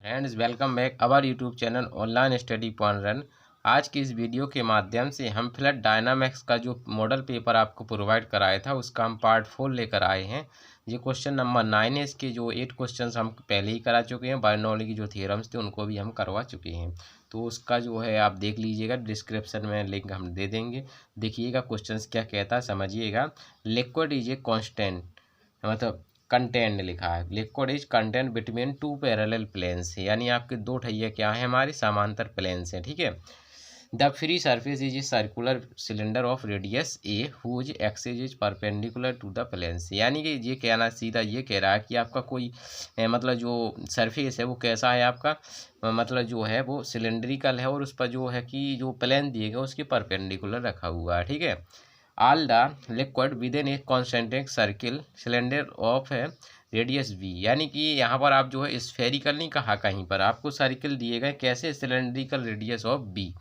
Friends, welcome back our YouTube channel online study point run. आज की इस video के माध्यम से हम फ्लड डायनामिक्स का जो मॉडल पेपर आपको प्रोवाइड कराया था उसका हम पार्ट 4 लेकर आए हैं। ये क्वेश्चन नंबर 9 है। इसके जो 8 क्वेश्चंस हम पहले ही करा चुके हैं। बायोनॉली की जो थियरम्स थे उनको भी हम करवा चुके हैं, तो उसका जो है आप देख लीजिएगा, डिस्क्रिप्शन में लिंक हम दे देंगे। देखिएगा क्वेश्चंस क्या कहता है, समझिएगा। लिक्विड इज ए कॉन्स्टेंट, मतलब कंटेंट लिखा है। Liquid is content between two parallel planes, यानी आपके दो ठैया क्या है, हमारे समांतर प्लेन्स हैं। ठीक है। The free surface is a circular cylinder of radius a whose axis is perpendicular to the planes, यानी कि ये कहना सीधा ये कह रहा है कि आपका कोई मतलब जो सरफेस है वो कैसा है, आपका मतलब जो है वो सिलेंड्रिकल है और उस पर जो है कि जो प्लेन दिए गए उसके परपेंडिकुलर रखा हुआ है। ठीक है। All the liquid within A concentric circle cylinder of है रेडियस बी, यानी कि यहाँ पर आप जो है स्फेरिकल नहीं कहा, कहीं पर आपको सर्किल दिए गए कैसे, सिलेंड्रिकल रेडियस ऑफ बी,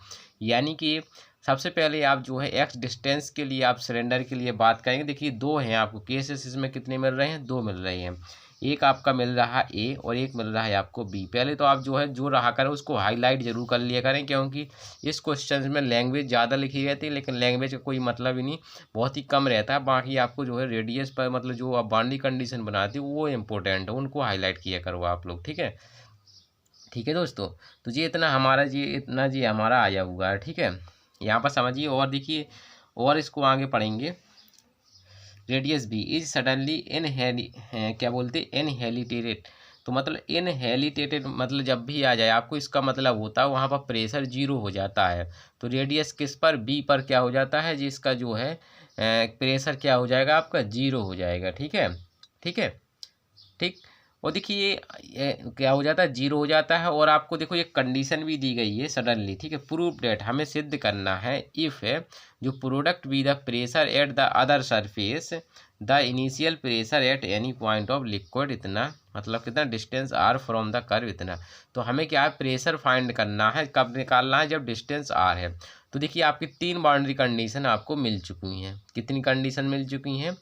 यानी कि सबसे पहले आप जो है एक्स डिस्टेंस के लिए आप सिलेंडर के लिए बात करेंगे। देखिए दो हैं आपको केसेस, इसमें कितने मिल रहे हैं, दो मिल रहे हैं। एक आपका मिल रहा है ए और एक मिल रहा है आपको बी। पहले तो आप जो है जो रहा करें उसको हाईलाइट जरूर कर लिया करें, क्योंकि इस क्वेश्चन में लैंग्वेज ज़्यादा लिखी गई थी, लेकिन लैंग्वेज का कोई मतलब ही नहीं, बहुत ही कम रहता है। बाकी आपको जो है रेडियस पर मतलब जो आप बाउंड्री कंडीशन बनाती है वो इम्पोर्टेंट है, उनको हाईलाइट किया करो आप लोग। ठीक है। ठीक है दोस्तों, तो ये इतना हमारा जी इतना जी हमारा आया हुआ है। ठीक है, यहाँ पर समझिए और देखिए और इसको आगे पढ़ेंगे। रेडियस बी इज सडनली क्या बोलते इनहेलिटेटेड, तो मतलब इनहेलिटेटेड मतलब जब भी आ जाए आपको इसका मतलब होता है वहाँ पर प्रेशर जीरो हो जाता है। तो रेडियस किस पर, बी पर क्या हो जाता है, जिसका जो है प्रेशर क्या हो जाएगा, आपका जीरो हो जाएगा। ठीक है। ठीक है। ठीक। और देखिए ये क्या हो जाता है, जीरो हो जाता है। और आपको देखो ये कंडीशन भी दी गई है सडनली। ठीक है। प्रूफ डेट हमें सिद्ध करना है इफ़ है जो product be the pressure at the other surface the initial pressure at any point of liquid इतना, मतलब कितना distance r from the curve इतना। तो हमें क्या है, प्रेशर फाइंड करना है, कब निकालना है, जब डिस्टेंस आर है। तो देखिए आपकी तीन बाउंड्री कंडीशन आपको मिल चुकी हैं। कितनी कंडीशन मिल चुकी हैं,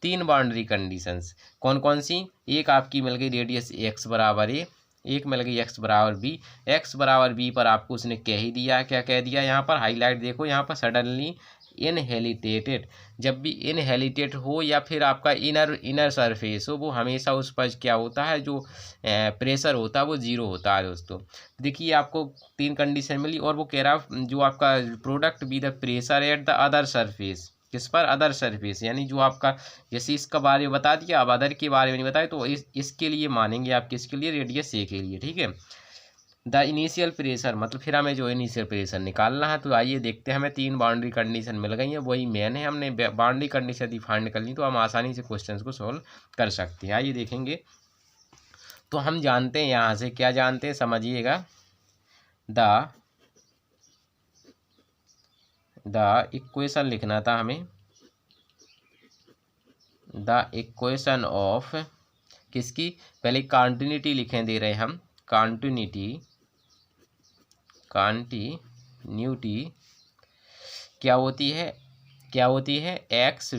तीन बाउंड्री कंडीशंस। कौन कौन सी, एक आपकी मिल गई रेडियस एक्स बराबर ए, एक मिल गई एक्स बराबर बी। एक्स बराबर बी पर आपको उसने कह ही दिया, क्या कह दिया, यहाँ पर हाईलाइट देखो, यहाँ पर सडनली इनहेलिटेटेड, जब भी इनहेलिटेट हो या फिर आपका इनर सरफेस हो, वो हमेशा उस पर क्या होता है, जो प्रेशर होता है वो जीरो होता है दोस्तों। देखिए आपको तीन कंडीशन मिली और वो कह रहा जो आपका product be the pressure at the other surface, किस पर, अदर सरफेस, यानी जो आपका जैसे इसका बारे में बता दिया, अब अदर के बारे में नहीं बताया, तो इसके लिए मानेंगे आप, किसके लिए, रेडियस ए के लिए। ठीक है। द इनिशियल प्रेशर मतलब फिर हमें जो इनिशियल प्रेशर निकालना है। तो आइए देखते हैं, हमें तीन बाउंड्री कंडीशन मिल गई है, वही मेन है। हमने बाउंड्री कंडीशन डिफाइन कर ली तो हम आसानी से क्वेश्चन को सोल्व कर सकते हैं। आइए देखेंगे। तो हम जानते हैं यहाँ से, क्या जानते हैं, समझिएगा। द इक्वेशन लिखना था हमें, द इक्वेशन ऑफ किसकी, पहले कॉन्टिन्यूटी लिखें दे रहे हम, कॉन्टिन्यूटी क्या होती है, क्या होती है, एक्स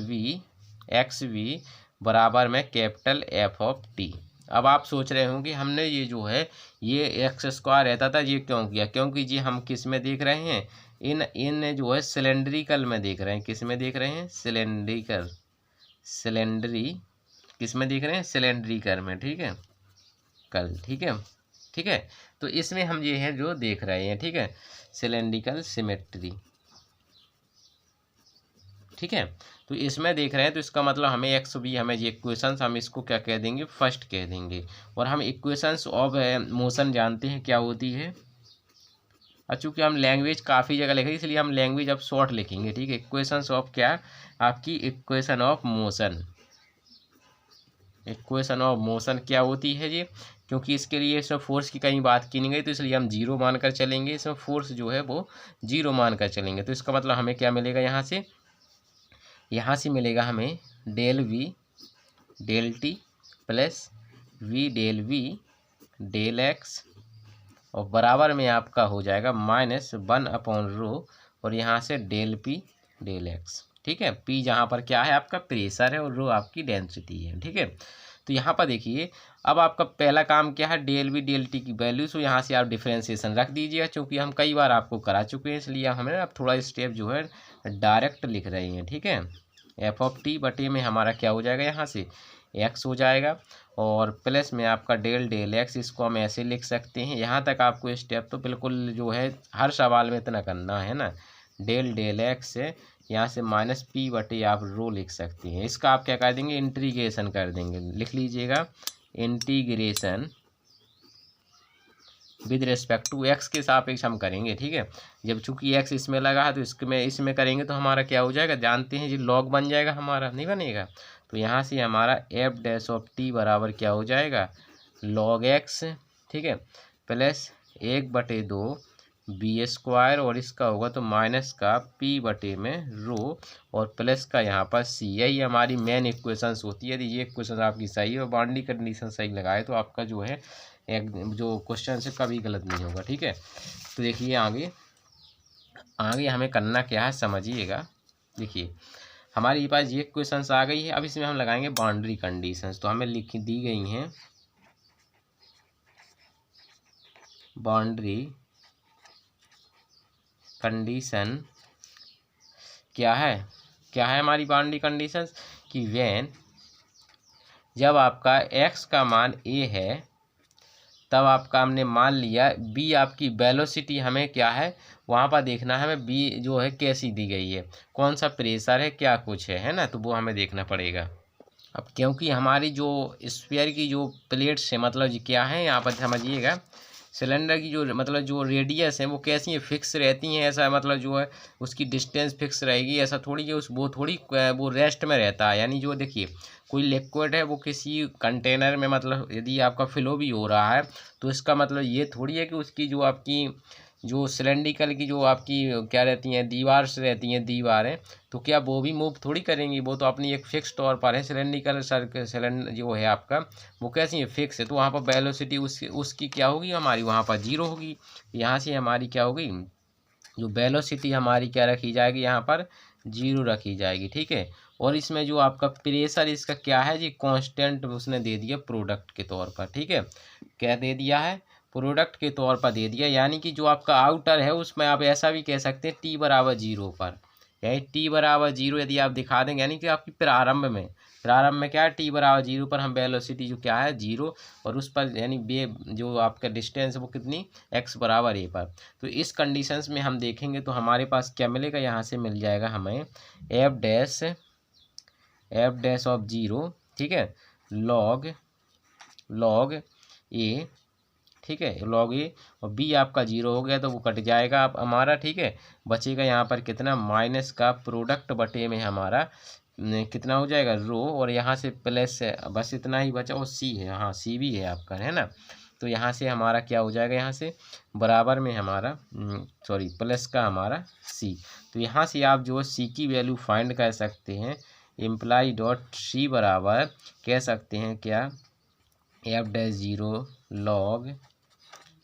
वी बराबर में कैपिटल एफ ऑफ टी। अब आप सोच रहे होंगे हमने ये जो है ये एक्स स्क्वायर रहता था ये क्यों किया, क्योंकि जी हम किस में देख रहे हैं, इन जो है सिलेंड्रिकल में देख रहे हैं। किस में देख रहे हैं, किस में देख रहे हैं, सिलेंड्रिकल में। ठीक है, कल। ठीक है। ठीक है। तो इसमें हम ये है जो देख रहे हैं। ठीक है, सिलेंड्रिकल सिमेट्री। ठीक है। तो इसमें देख रहे हैं, तो इसका मतलब हमें एक्स भी, हमें ये इक्वेशंस हम इसको क्या कह देंगे, फर्स्ट कह देंगे। और हम इक्वेशंस ऑफ मोशन जानते हैं क्या होती है। और चूँकि हम लैंग्वेज काफ़ी जगह लिखेंगे इसलिए हम लैंग्वेज अब शॉर्ट लिखेंगे। ठीक है। इक्वेशंस ऑफ क्या, आपकी equation of motion, equation of motion क्या होती है ये, क्योंकि इसके लिए इसमें फोर्स की कहीं बात की नहीं गई तो इसलिए हम जीरो मानकर चलेंगे। इसमें फोर्स जो है वो जीरो मानकर चलेंगे। तो इसका मतलब हमें क्या मिलेगा, यहाँ से मिलेगा हमें del v del t plus v del v del x, और बराबर में आपका हो जाएगा -1/रो, और यहाँ से डेल पी डेल एक्स। ठीक है। पी जहाँ पर क्या है, आपका प्रेशर है, और रो आपकी डेंसिटी है। ठीक है। तो यहाँ पर देखिए अब आपका पहला काम क्या है, डेल वी डेल टी की वैल्यू, सो यहाँ से आप डिफ्रेंसिएशन रख दीजिएगा, क्योंकि हम कई बार आपको करा चुके हैं, इसलिए हमें अब थोड़ा स्टेप जो है डायरेक्ट लिख रहे हैं। ठीक है, एफ ऑफ टी बटे में हमारा क्या हो जाएगा, यहाँ से एक्स हो जाएगा, और प्लस में आपका डेल डेल एक्स, इसको हम ऐसे लिख सकते हैं। यहाँ तक आपको स्टेप तो बिल्कुल जो है हर सवाल में इतना करना है ना, डेल डेल एक्स से यहाँ से माइनस पी बटे आप रो लिख सकते हैं। इसका आप क्या कर देंगे, इंटीग्रेशन कर देंगे, लिख लीजिएगा integration with respect to x के सापेक्ष हम करेंगे। ठीक है, जब चूंकि एक्स इसमें लगा है तो इसमें करेंगे तो हमारा क्या हो जाएगा, जानते हैं जी लॉग बन जाएगा, हमारा नहीं बनेगा। तो यहाँ से हमारा एफ डैश ऑफ टी बराबर क्या हो जाएगा, लॉग एक्स, ठीक है, प्लस 1/2 बी स्क्वायर, और इसका होगा तो माइनस का पी बटे में रो, और प्लस का यहाँ पर सी। यही हमारी मेन इक्वेशंस होती है। यदि ये इक्वेशन आपकी सही है और बाउंड्री कंडीशन सही लगाए तो आपका जो है एक जो क्वेश्चन से कभी गलत नहीं होगा। ठीक है, तो देखिए आगे हमें करना क्या है समझिएगा। देखिए हमारे पास ये क्वेश्चंस आ गई है, अब इसमें हम लगाएंगे बाउंड्री कंडीशंस। तो हमें लिख दी गई हैं बाउंड्री कंडीशन, क्या है हमारी बाउंड्री कंडीशंस, कि व्हेन, जब आपका x का मान a है, तब आपका हमने मान लिया b आपकी वेलोसिटी हमें क्या है वहाँ पर देखना है, हमें b जो है कैसी दी गई है, कौन सा प्रेशर है, क्या कुछ है ना, तो वो हमें देखना पड़ेगा। अब क्योंकि हमारी जो स्फीयर की जो प्लेट्स है, मतलब जी क्या है यहाँ पर समझिएगा, सिलेंडर की जो मतलब जो रेडियस है वो कैसी है, फिक्स रहती हैं, ऐसा मतलब जो है उसकी डिस्टेंस फिक्स रहेगी, ऐसा थोड़ी है वो रेस्ट में रहता है। यानी जो देखिए कोई लिक्विड है वो किसी कंटेनर में, मतलब यदि आपका फ्लो भी हो रहा है तो इसका मतलब ये थोड़ी है कि उसकी जो आपकी जो सिलेंड्रिकल की जो आपकी क्या रहती हैं दीवारें, तो क्या वो भी मूव थोड़ी करेंगी, वो तो अपनी एक फिक्स तौर पर है। सिलेंड्रिकल सिलेंडर जो है आपका वो कैसी है, फिक्स है, तो वहाँ पर वेलोसिटी उसकी क्या होगी, हमारी वहाँ पर जीरो होगी। यहाँ से हमारी क्या होगी, जो वेलोसिटी हमारी क्या रखी जाएगी, यहाँ पर जीरो रखी जाएगी। ठीक है, और इसमें जो आपका प्रेशर इसका क्या है जी, कांस्टेंट उसने दे दिया प्रोडक्ट के तौर पर। ठीक है, क्या दे दिया है, प्रोडक्ट के तौर पर दे दिया, यानी कि जो आपका आउटर है उसमें आप ऐसा भी कह सकते हैं टी बराबर 0 पर, यानी टी बराबर 0 यदि आप दिखा देंगे, यानी कि आपकी प्रारंभ में क्या है, टी बराबर 0 पर हम वेलोसिटी जो क्या है 0, और उस पर यानी बे जो आपका डिस्टेंस है वो कितनी, x बराबर a पर। तो इस कंडीशंस में हम देखेंगे तो हमारे पास क्या मिलेगा, यहाँ से मिल जाएगा हमें एफ डैश ऑफ 0, ठीक है, लॉग ए, ठीक है, लॉग ए, और बी आपका 0 हो गया तो वो कट जाएगा आप हमारा। ठीक है, बचेगा यहाँ पर कितना, माइनस का प्रोडक्ट बटे में हमारा कितना हो जाएगा रो, और यहाँ से प्लस है, बस इतना ही बचा, और सी है, हाँ सी भी है आपका, है ना। तो यहाँ से हमारा क्या हो जाएगा, यहाँ से बराबर में हमारा प्लस का हमारा सी। तो यहाँ से आप जो है सी की वैल्यू फाइंड कर सकते हैं, इम्प्लाई डॉट सी बराबर कह सकते हैं क्या, एफ डैश 0 लॉग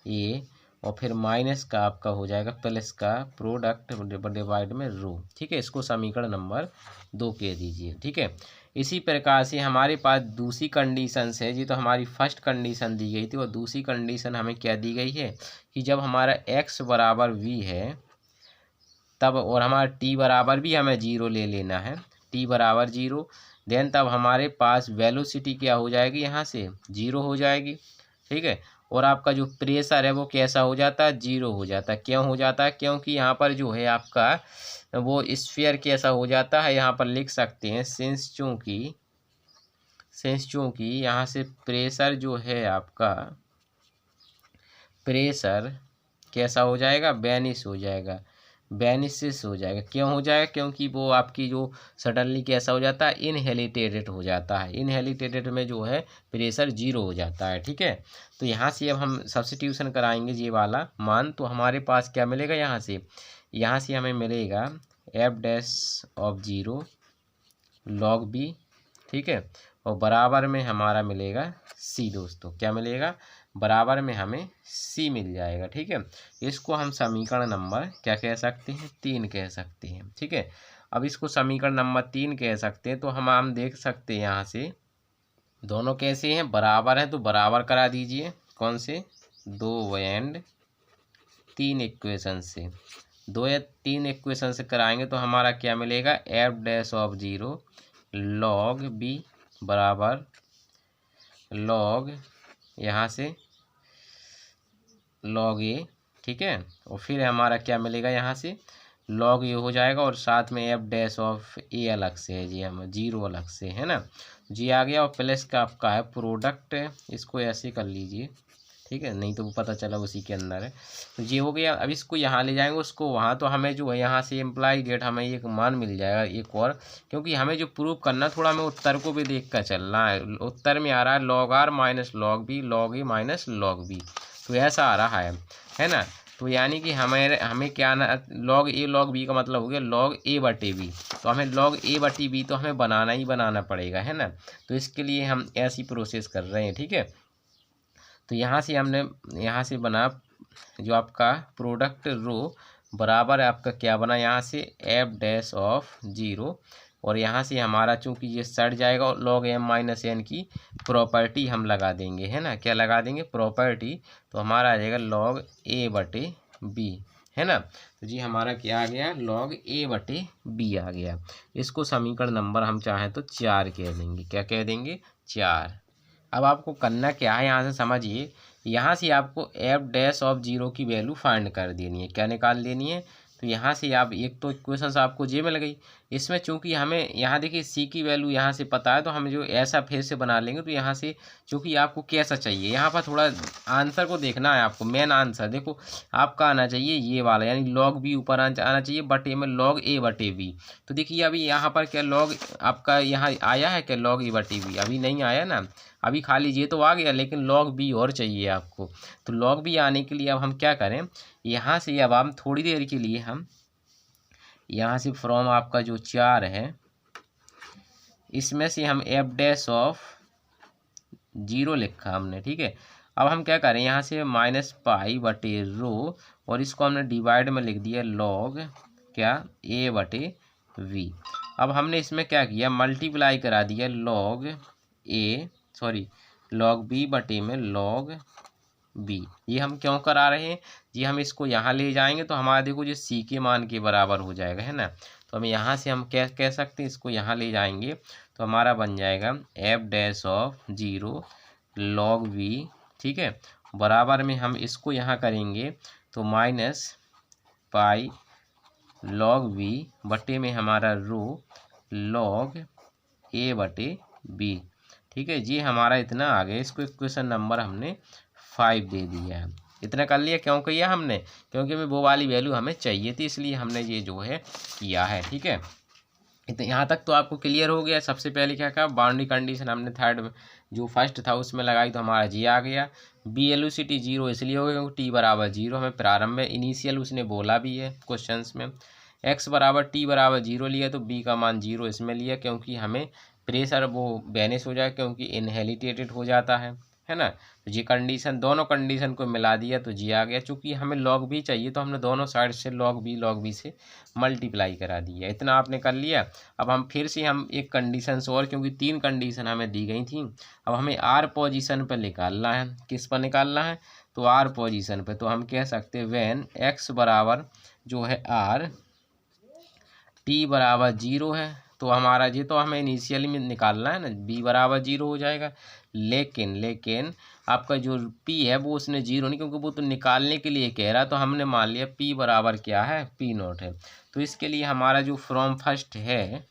ए, और फिर माइनस का आपका हो जाएगा प्लस का प्रोडक्ट डिवाइड में रो। ठीक है, इसको समीकरण नंबर 2 कह दीजिए। ठीक है, इसी प्रकार से हमारे पास दूसरी कंडीशन है जी, तो हमारी फर्स्ट कंडीशन दी गई थी और दूसरी कंडीशन हमें क्या दी गई है कि जब हमारा x बराबर v है तब, और हमारा t बराबर भी हमें 0 ले लेना है, t बराबर 0, देन तब हमारे पास वेलोसिटी क्या हो जाएगी, यहाँ से 0 हो जाएगी। ठीक है, और आपका जो प्रेशर है वो कैसा हो जाता है, 0 हो जाता है। क्यों हो जाता है, क्योंकि यहाँ पर जो है आपका वो स्फीयर कैसा हो जाता है, यहाँ पर लिख सकते हैं सिंस चूँकि यहाँ से प्रेशर जो है आपका, प्रेशर कैसा हो जाएगा, बेनिश हो जाएगा, बेनिसिस हो जाएगा। क्यों हो जाएगा, क्योंकि वो आपकी जो सडनली कैसा हो जाता है, इनहेलिटेटेड हो जाता है, इनहेलिटेटेड में जो है प्रेशर 0 हो जाता है। ठीक है, तो यहाँ से अब हम सब्स्टिट्यूशन कराएंगे ये वाला मान, तो हमारे पास क्या मिलेगा, यहाँ से हमें मिलेगा f dash of 0 log b, ठीक है, और बराबर में हमारा मिलेगा सी। दोस्तों क्या मिलेगा, बराबर में हमें सी मिल जाएगा। ठीक है, इसको हम समीकरण नंबर क्या कह सकते हैं, 3 कह सकते हैं। ठीक है, अब इसको समीकरण नंबर 3 कह सकते हैं, तो हम देख सकते हैं यहाँ से दोनों कैसे हैं, बराबर हैं, तो बराबर करा दीजिए। कौन से, 2 एंड 3 इक्वेशन से, 2 या 3 इक्वेशन से कराएंगे तो हमारा क्या मिलेगा, f dash of 0 log b बराबर लॉग यहाँ से लॉग ए, ठीक है। और फिर हमारा क्या मिलेगा, यहाँ से लॉग ए हो जाएगा और साथ में एफ डैश ऑफ ए अलग से है जी, हम 0 अलग से है ना, जी आ गया। और प्लस का आपका है प्रोडक्ट, इसको ऐसे कर लीजिए, ठीक है, नहीं तो वो पता चला उसी के अंदर है। तो ये हो गया। अब इसको यहाँ ले जाएंगे उसको वहाँ, तो हमें जो है यहाँ से एम्प्लाई डेट हमें एक मान मिल जाएगा एक और, क्योंकि हमें जो प्रूव करना थोड़ा हमें उत्तर को भी देख कर चलना है। उत्तर में आ रहा है log R minus log B log A minus log B, तो ऐसा आ रहा है ना। तो यानी कि हमें क्या ना, लॉग ए लॉग बी का मतलब हो गया लॉग ए बटे बी, तो हमें लॉग ए बटे बी तो हमें बनाना ही बनाना पड़ेगा, है ना। तो इसके लिए हम ऐसी प्रोसेस कर रहे हैं, ठीक है। तो यहाँ से हमने यहाँ से बना जो आपका प्रोडक्ट रो बराबर है आपका क्या बना, यहाँ से एफ डैश ऑफ 0, और यहाँ से हमारा चूंकि ये सट जाएगा लॉग एम माइनस एन की प्रॉपर्टी हम लगा देंगे, है ना, क्या लगा देंगे, प्रॉपर्टी। तो हमारा आ जाएगा लॉग ए बटे बी, है ना। तो जी हमारा क्या आ गया, लॉग ए बटे बी आ गया। इसको समीकरण नंबर हम चाहें तो 4 कह देंगे, क्या कह देंगे, 4। अब आपको करना क्या है, यहाँ से समझिए, यहाँ से आपको एफ डैश ऑफ 0 की वैल्यू फाइंड कर देनी है, क्या निकाल लेनी है। तो यहाँ से आप एक तो इक्वेशन आपको जे मिल गई, इसमें चूंकि हमें यहाँ देखिए सी की वैल्यू यहाँ से पता है, तो हम जो ऐसा फिर से बना लेंगे। तो यहाँ से चूंकि आपको कैसा चाहिए, यहाँ पर थोड़ा आंसर को देखना है आपको, मेन आंसर देखो आपका आना चाहिए ये वाला, यानी लॉग बी ऊपर आना चाहिए, बटे में लॉग ए बटे बी। तो देखिए अभी यहाँ पर क्या लॉग आपका यहाँ आया है क्या, लॉग ए बटे बी अभी नहीं आया ना, अभी खाली ये तो आ गया, लेकिन लॉग बी और चाहिए आपको। तो लॉग बी आने के लिए अब हम क्या करें, यहाँ से अब हम थोड़ी देर के लिए हम यहाँ से फ्रॉम आपका जो 4 है, इसमें से हम एफ डैश ऑफ 0 लिखा हमने, ठीक है। अब हम क्या करें, यहाँ से माइनस पाई बटे रो, और इसको हमने डिवाइड में लिख दिया लॉग क्या, ए बटे वी। अब हमने इसमें क्या किया, मल्टीप्लाई करा दिया लॉग ए लॉग बी बटे में लॉग बी। ये हम क्यों करा रहे हैं जी, हम इसको यहाँ ले जाएंगे तो हमारा देखो जो सी के मान के बराबर हो जाएगा, है ना। तो हम यहाँ से हम क्या कह सकते हैं, इसको यहाँ ले जाएंगे तो हमारा बन जाएगा f dash of 0 log v, ठीक है। बराबर में हम इसको यहाँ करेंगे तो माइनस पाई लॉग वी बटे में हमारा रो लॉग ए बटे बी, ठीक है जी। हमारा इतना आ गया, इसको इक्वेशन नंबर हमने 5 दे दिया है। इतना कर लिया, क्यों किया हमने, क्योंकि हमें वो वाली वैल्यू हमें चाहिए थी, इसलिए हमने ये जो है किया है, ठीक है। इतना यहाँ तक तो आपको क्लियर हो गया। सबसे पहले क्या कहा, बाउंड्री कंडीशन हमने थर्ड जो फर्स्ट था उसमें लगाई, तो हमारा जी आ गया। बी एलुसिटी 0 इसलिए हो गया क्योंकि टी बराबर 0 हमें प्रारंभ में इनिशियल उसने बोला भी है क्वेश्चंस में। एक्स बराबर टी बराबर 0 लिया, तो बी का मान 0 इसमें लिया, क्योंकि हमें प्रेशर वो बैनिश हो जाए, क्योंकि इनहेलिटेटेड हो जाता है ना। तो ये कंडीशन, दोनों कंडीशन को मिला दिया तो जी आ गया। चूंकि हमें लॉग बी चाहिए तो हमने दोनों साइड से लॉग बी से मल्टीप्लाई करा दिया। इतना आपने कर लिया। अब हम फिर से हम एक कंडीशन और, क्योंकि 3 कंडीशन हमें दी गई थी, अब हमें आर पोजीशन पर निकालना है। किस पर निकालना है, तो आर पोजीशन पर। तो हम कह सकते हैं व्हेन एक्स बराबर जो है आर, टी बराबर 0 है, तो हमारा ये तो हमें इनिशियली में निकालना है ना, बी बराबर 0 हो जाएगा। लेकिन आपका जो पी है वो उसने 0 नहीं, क्योंकि वो तो निकालने के लिए कह रहा, तो हमने मान लिया पी बराबर क्या है, पी नॉट है। तो इसके लिए हमारा जो फ्रॉम फर्स्ट है,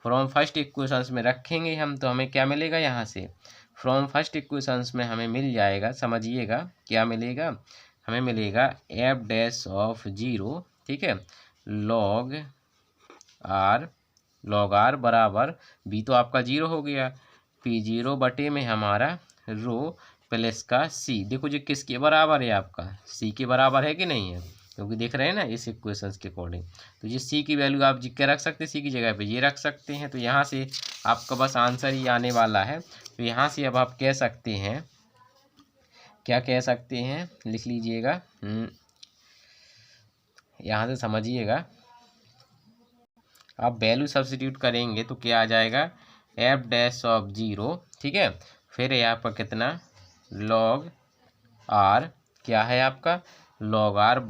फ्रॉम फर्स्ट इक्वेशंस में रखेंगे हम, तो हमें क्या मिलेगा, यहाँ से फ्रॉम फर्स्ट इक्वेशंस में हमें मिल जाएगा, समझिएगा क्या मिलेगा, हमें मिलेगा एफ डैश ऑफ 0, ठीक है, लॉग आर बराबर बी तो आपका 0 हो गया, पी 0 बटे में हमारा रो प्लस का सी। देखो जो किसके बराबर है, आपका सी के बराबर है कि नहीं है, क्योंकि देख रहे हैं ना इस इक्वेशंस के अकॉर्डिंग। तो ये सी की वैल्यू आप जी क्या रख सकते हैं, सी की जगह पे ये रख सकते हैं। तो यहाँ से आपका बस आंसर ही आने वाला है। तो यहाँ से अब आप कह सकते हैं, क्या कह सकते हैं, लिख लीजिएगा, यहाँ से समझिएगा। आप वैल्यू सब्स्टिट्यूट करेंगे तो क्या आ जाएगा, एफ डैश ऑफ 0, ठीक है। फिर है आपका कितना log r, क्या है आपका log r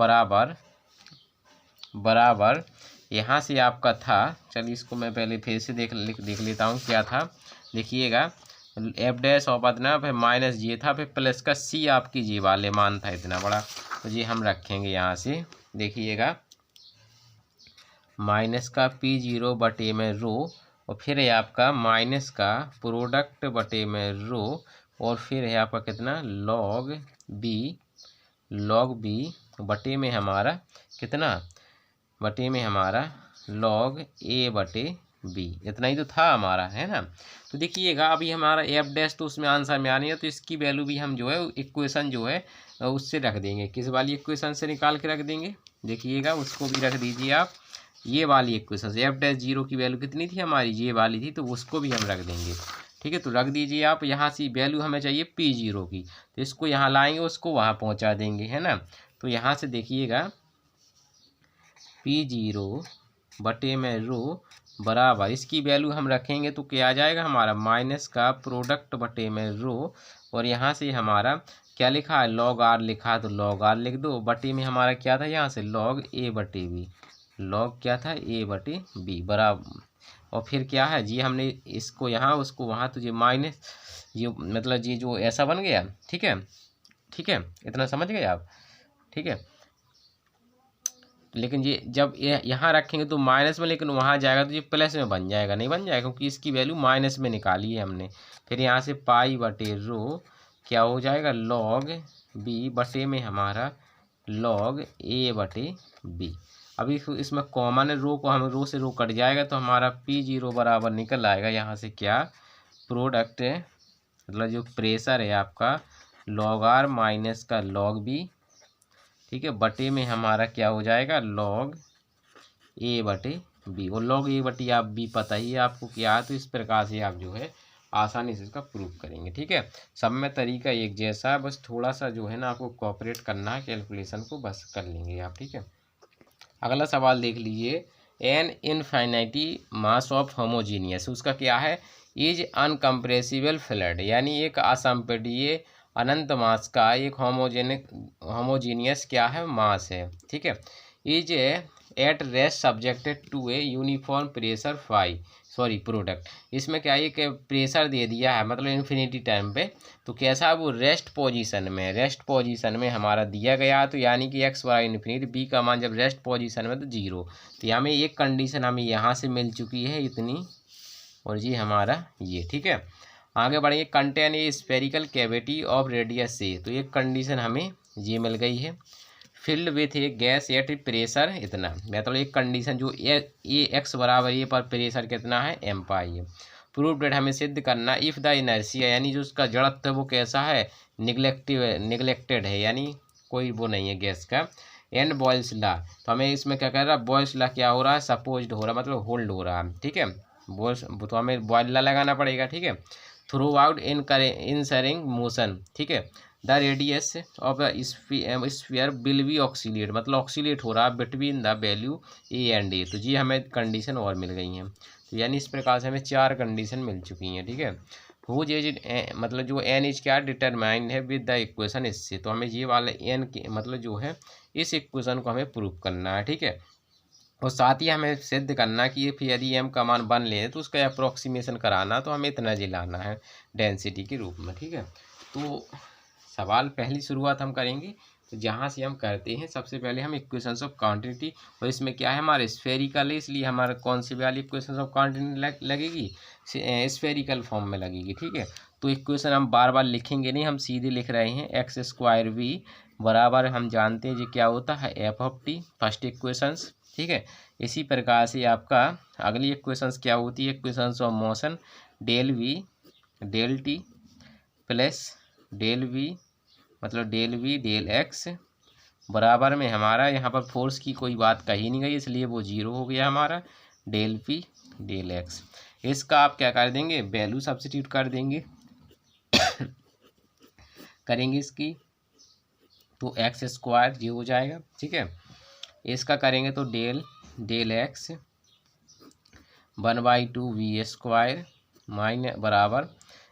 बराबर यहाँ से आपका था, चलिए इसको मैं पहले फिर से देख लेता हूँ क्या था। देखिएगा एफ डैश ऑफ इतना, फिर माइनस जे था, फिर प्लस का सी आपकी जे वाले मान था इतना बड़ा, तो ये हम रखेंगे यहाँ से। देखिएगा माइनस का पी जीरो बटे में रो, और फिर है आपका माइनस का प्रोडक्ट बटे में रो, और फिर है आपका कितना लॉग बी बटे में हमारा कितना बटे में हमारा log a बटे b, इतना ही तो था हमारा, है ना। तो देखिएगा अभी हमारा एफ डैश तो उसमें आंसर में आनी है, तो इसकी वैल्यू भी हम जो है इक्वेशन जो है उससे रख देंगे। किस वाली इक्वेशन से निकाल के रख देंगे, देखिएगा उसको भी रख दीजिए आप, ये वाली इक्वेशन से। एफ डैश जीरो की वैल्यू कितनी थी हमारी, ये वाली थी, तो उसको भी हम रख देंगे। ठीक है, तो रख दीजिए आप। यहाँ से वैल्यू हमें चाहिए पी जीरो की, तो इसको यहाँ लाएंगे, उसको वहाँ पहुँचा देंगे, है ना। तो यहाँ से देखिएगा पी जीरो बटे में रो बराबर, इसकी वैल्यू हम रखेंगे तो क्या आ जाएगा हमारा माइनस का प्रोडक्ट बटे में रो, और यहाँ से हमारा क्या लिखा है log r लिखा है, तो log r लिख दो, बटे में हमारा क्या था यहाँ से log a बटे b, log क्या था a बटे b बराबर, और फिर क्या है जी हमने इसको यहाँ उसको वहाँ, तो ये माइनस ये मतलब ये जो ऐसा बन गया। ठीक है, ठीक है, इतना समझ गए आप। ठीक है, लेकिन ये जब ये यहाँ रखेंगे तो माइनस में, लेकिन वहाँ जाएगा तो ये प्लस में बन जाएगा, नहीं बन जाएगा क्योंकि इसकी वैल्यू माइनस में निकाली है हमने। फिर यहाँ से पाई बटे रो क्या हो जाएगा log b बटे में हमारा log a बटे b। अभी इसमें कॉमन है, रो को हम रो से रो कट जाएगा, तो हमारा पी जीरो बराबर निकल आएगा यहाँ से क्या प्रोडक्ट है, मतलब जो प्रेशर है आपका log r माइनस का log b, ठीक है, बटे में हमारा क्या हो जाएगा log a बटे b, और log a बटे आप b पता ही है आपको क्या है, तो इस प्रकार से आप जो है आसानी से इसका प्रूफ करेंगे। ठीक है, सब में तरीका एक जैसा है, बस थोड़ा सा जो है ना आपको कोऑपरेट करना है, कैलकुलेशन को बस कर लेंगे आप। ठीक है, अगला सवाल देख लीजिए, एन इनफाइनाइटी मास ऑफ होमोजीनियस, उसका क्या है इज अनकम्प्रेसिबल फ्लड, यानी एक असंपीड्य अनंत मास का एक होमोजीनियस क्या है मास है। ठीक है, is at rest subjected to a uniform pressure product, इसमें क्या है कि प्रेशर दे दिया है मतलब इन्फिनिटी टाइम पे, तो कैसा वो रेस्ट पोजीशन में हमारा दिया गया, तो यानी कि एक्स बराबर इन्फिनिटी, बी का मान जब रेस्ट पोजीशन में तो जीरो, तो हमें एक कंडीशन हमें यहाँ से मिल चुकी है इतनी, और जी हमारा ये। ठीक है, आगे बढ़ेंगे, contain a spherical cavity of radius से, तो एक कंडीशन हमें ये मिल गई है। Field with A gas at pressure इतना, मतलब एक कंडीशन जो ए एक्स बराबर ए पर प्रेशर कितना है एम पाई है। प्रूफ डेट हमें सिद्ध करना इफ़ द इनर्शिया, यानी जो उसका जड़त्व है वो कैसा है निगलेक्टेड है, यानी कोई वो नहीं है गैस का। एंड बॉयल्स लॉ, तो हमें इसमें क्या कह रहा है बॉयल्स लॉ क्या हो रहा है सपोज्ड हो रहा है, मतलब होल्ड हो रहा है। ठीक है, बॉयल्स तो हमें बॉयल लॉ लगाना पड़ेगा। ठीक है, थ्रू आउट इंसरिंग मोशन, ठीक है, the radius of sphere will be oscillate, मतलब ऑक्सीलेट हो रहा है between the value A and A, तो जी हमें कंडीशन और मिल गई हैं, तो यानी इस प्रकार से हमें चार कंडीशन मिल चुकी हैं। ठीक है, हुज एज मतलब जो एन इज क्या डिटरमाइंड है विद द इक्वेशन इससे, तो हमें ये वाला एन के मतलब जो है इस इक्वेशन को हमें प्रूव करना है। ठीक है, और साथ ही हमें सिद्ध करना कि फिर यदि एम का मान बन ले तो उसका अप्रोक्सीमेशन कराना, तो हमें इतना जी लाना है डेंसिटी के रूप में। ठीक है, तो सवाल पहली शुरुआत हम करेंगे, तो जहाँ से हम करते हैं सबसे पहले हम इक्वेशंस ऑफ क्वांटिटी, और इसमें क्या है हमारे स्फेरिकल है, इसलिए हमारा कौन सी वाली इक्वेशंस ऑफ क्वांटिटी लगेगी स्फेरिकल फॉर्म में लगेगी। ठीक है, तो इक्वेशन हम बार बार लिखेंगे नहीं, हम सीधे लिख रहे हैं एक्स स्क्वायर वी बराबर हम जानते हैं जी क्या होता है F of T, first equations. ठीक है, इसी प्रकार से आपका अगली इक्वेशंस क्या होती है equations of motion del v del t plus del v मतलब डेल वी डेल एक्स बराबर में हमारा यहाँ पर फोर्स की कोई बात कही नहीं गई, इसलिए वो जीरो हो गया हमारा डेल पी डेल एक्स। इसका आप क्या कर देंगे वैल्यू सब्स्टिट्यूट कर देंगे करेंगे इसकी, तो एक्स स्क्वायर ये हो जाएगा। ठीक है, इसका करेंगे तो del x 1/2 v square minus बराबर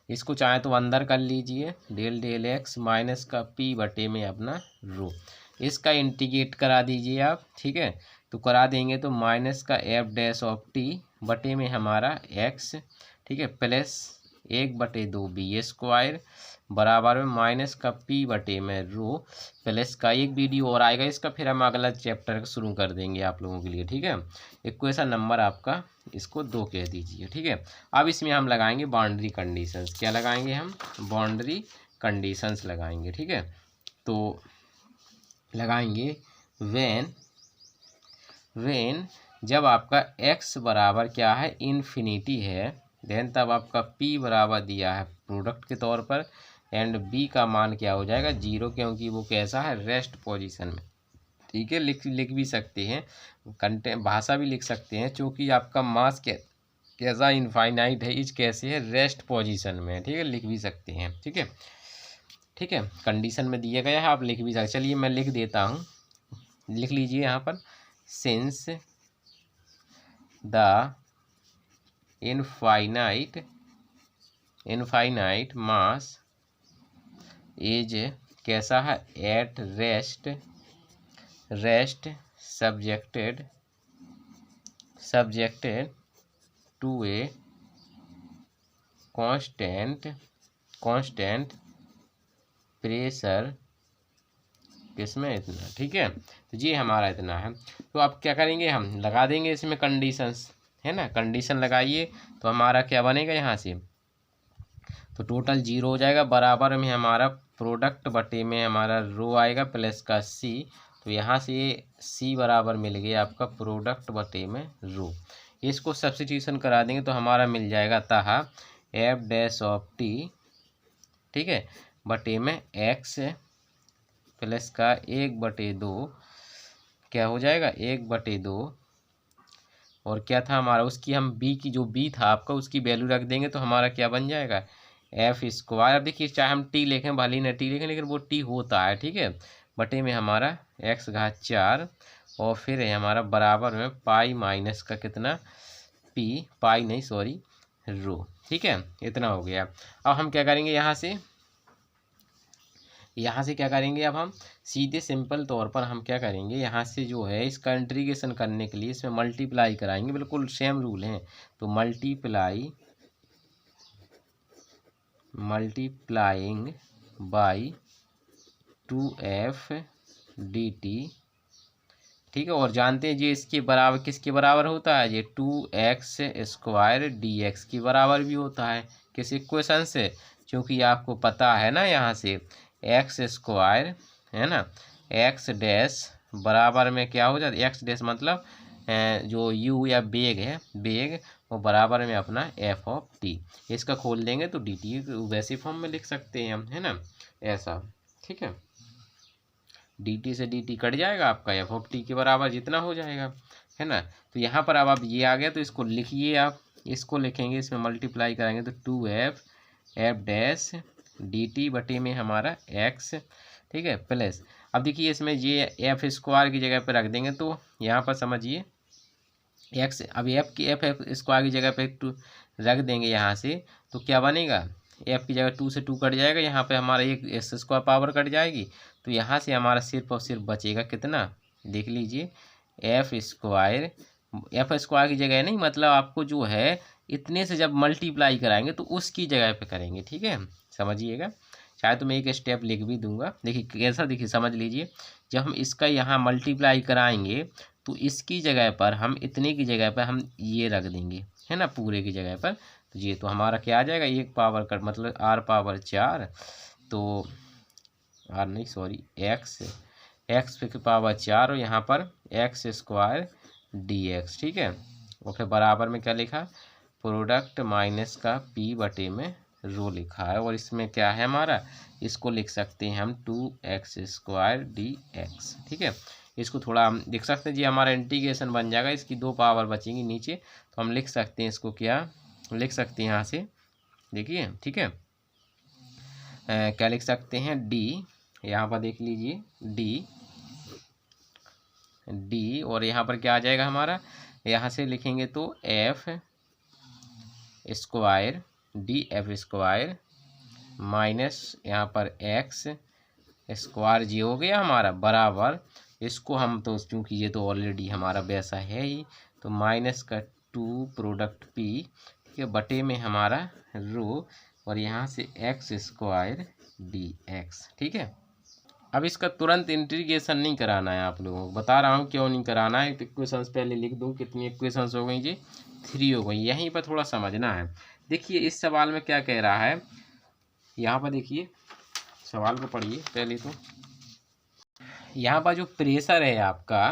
इसको चाहे तो अंदर कर लीजिए, डेल डेल एक्स माइनस का पी बटे में अपना रो, इसका इंटीग्रेट करा दीजिए आप, ठीक है। तो करा देंगे तो माइनस का एफ डैश ऑफ टी बटे में हमारा एक्स, ठीक है, प्लस 1/2 बी स्क्वायर बराबर में माइनस का पी बटे में रो प्लस का एक वीडियो और आएगा इसका, फिर हम अगला चैप्टर शुरू कर देंगे आप लोगों के लिए, ठीक है। इक्वेशन नंबर आपका इसको 2 कह दीजिए, ठीक है। अब इसमें हम लगाएंगे बाउंड्री कंडीशंस, क्या लगाएंगे हम, बाउंड्री कंडीशंस लगाएंगे, ठीक है। तो लगाएंगे वेन जब आपका x बराबर क्या है, इन्फिनिटी है, देन तब आपका p बराबर दिया है प्रोडक्ट के तौर पर, एंड b का मान क्या हो जाएगा 0, क्योंकि वो कैसा है, रेस्ट पोजीशन में, ठीक है। लिख भी सकते हैं, कंटेंट भाषा भी लिख सकते हैं, क्योंकि आपका मास कैसा इनफाइनाइट है, इज कैसे है, रेस्ट पोजीशन में, ठीक है, लिख भी सकते हैं, ठीक है, ठीक है। कंडीशन में दिया गया है, आप लिख भी सकते। चलिए मैं लिख देता हूँ, लिख लीजिए यहाँ पर, since the infinite mass is कैसा है, at rest subjected to a constant pressure, किसमें, इतना, ठीक है। तो ये हमारा इतना है। तो अब क्या करेंगे, हम लगा देंगे इसमें कंडीशंस, है ना, कंडीशन लगाइए तो हमारा क्या बनेगा यहाँ से, तो टोटल 0 हो जाएगा, बराबर में हमारा प्रोडक्ट बटे में हमारा रो आएगा प्लस का सी, तो यहाँ से सी बराबर मिल गया आपका प्रोडक्ट बटे में रो, इसको सब्स्टिट्यूशन करा देंगे तो हमारा मिल जाएगा तहा एफ डैश ऑफ टी, ठीक है, बटे में एक्स प्लस का 1/2, क्या हो जाएगा 1/2, और क्या था हमारा, उसकी हम बी की जो बी था आपका उसकी वैल्यू रख देंगे तो हमारा क्या बन जाएगा एफ स्क्वायर। अब देखिए चाहे हम टी लिखें, भले ही ना टी लिखें, लेकिन वो टी होता है, ठीक है, बटे में हमारा x⁴, और फिर है हमारा बराबर में पाई माइनस का कितना पी, पाई नहीं सॉरी रो, ठीक है, इतना हो गया। अब हम क्या करेंगे यहाँ से क्या करेंगे, अब हम सीधे सिंपल तौर पर हम क्या करेंगे, यहाँ से जो है इसका इंटीग्रेशन करने के लिए इसमें मल्टीप्लाई कराएंगे, बिल्कुल सेम रूल है। तो मल्टीप्लाइंग बाई 2f dt, ठीक है, और जानते हैं जी इसके बराबर किसके बराबर होता है, ये 2x² dx के बराबर भी होता है, किस इक्वेशन से, क्योंकि आपको पता है ना यहाँ से x² है ना, x डैश बराबर में क्या हो जाता है, x डैश मतलब जो u या बेग है, बेग वो बराबर में अपना f ऑफ t, इसका खोल देंगे तो dt वैसे फॉर्म में लिख सकते हैं हम, है ना, ऐसा, ठीक है। dt से dt कट जाएगा, आपका f ऑफ t के बराबर जितना हो जाएगा, है ना। तो यहाँ पर अब ये आ गया तो इसको लिखिए आप, इसको लिखेंगे, इसमें मल्टीप्लाई करेंगे तो 2f f डैश dt बटे में हमारा x, ठीक है, प्लस, अब देखिए इसमें ये f² की जगह पर रख देंगे तो यहाँ पर समझिए x, अब f स्क्वायर की जगह पे 2 रख देंगे यहाँ से, तो क्या बनेगा, f की जगह 2 से 2 कट जाएगा, यहाँ पे हमारा एक s² पावर कट जाएगी, तो यहाँ से हमारा सिर्फ और सिर्फ बचेगा कितना, देख लीजिए f² की जगह नहीं, मतलब आपको जो है इतने से जब मल्टीप्लाई कराएंगे तो उसकी जगह पे करेंगे, ठीक है, समझिएगा। चाहे तो मैं एक स्टेप लिख भी दूंगा, देखिए कैसा, देखिए समझ लीजिए, जब हम इसका यहाँ मल्टीप्लाई कराएंगे तो इसकी जगह पर हम इतने की जगह पर हम ये रख देंगे, है ना, पूरे की जगह पर, तो ये तो हमारा क्या आ जाएगा, एक पावर का मतलब r⁴, तो r नहीं सॉरी x की पावर 4 और यहाँ पर x² dx, ठीक है, और फिर बराबर में क्या लिखा, प्रोडक्ट माइनस का p बटे में रो लिखा है, और इसमें क्या है हमारा, इसको लिख सकते हैं हम 2x² dx, ठीक है। इसको थोड़ा हम लिख सकते हैं जी, हमारा इंटीग्रेशन बन जाएगा, इसकी 2 पावर बचेंगी नीचे, तो हम लिख सकते हैं इसको, क्या लिख सकते हैं यहाँ से, देखिए, ठीक है, क्या लिख सकते हैं d, यहाँ पर देख लीजिए d, और यहाँ पर क्या आ जाएगा हमारा, यहाँ से लिखेंगे तो f² D F square minus यहाँ पर एक्स स्क्वायर जी हो गया हमारा बराबर, इसको हम तो चूँकि ये तो ऑलरेडी हमारा वैसा है ही, तो माइनस का 2 प्रोडक्ट पी के बटे में हमारा रो और यहाँ से एक्स स्क्वायर डी एक्स। ठीक है, अब इसका तुरंत इंटीग्रेशन नहीं कराना है, आप लोगों को बता रहा हूँ क्यों नहीं कराना है। तो इक्वेशंस पहले लिख दूँ, कितनी इक्वेशंस हो गई जी, 3 हो गई। यहीं पर थोड़ा समझना है। देखिए इस सवाल में क्या कह रहा है, यहाँ पर देखिए सवाल को पढ़िए पहले। तो यहाँ पर जो प्रेशर है आपका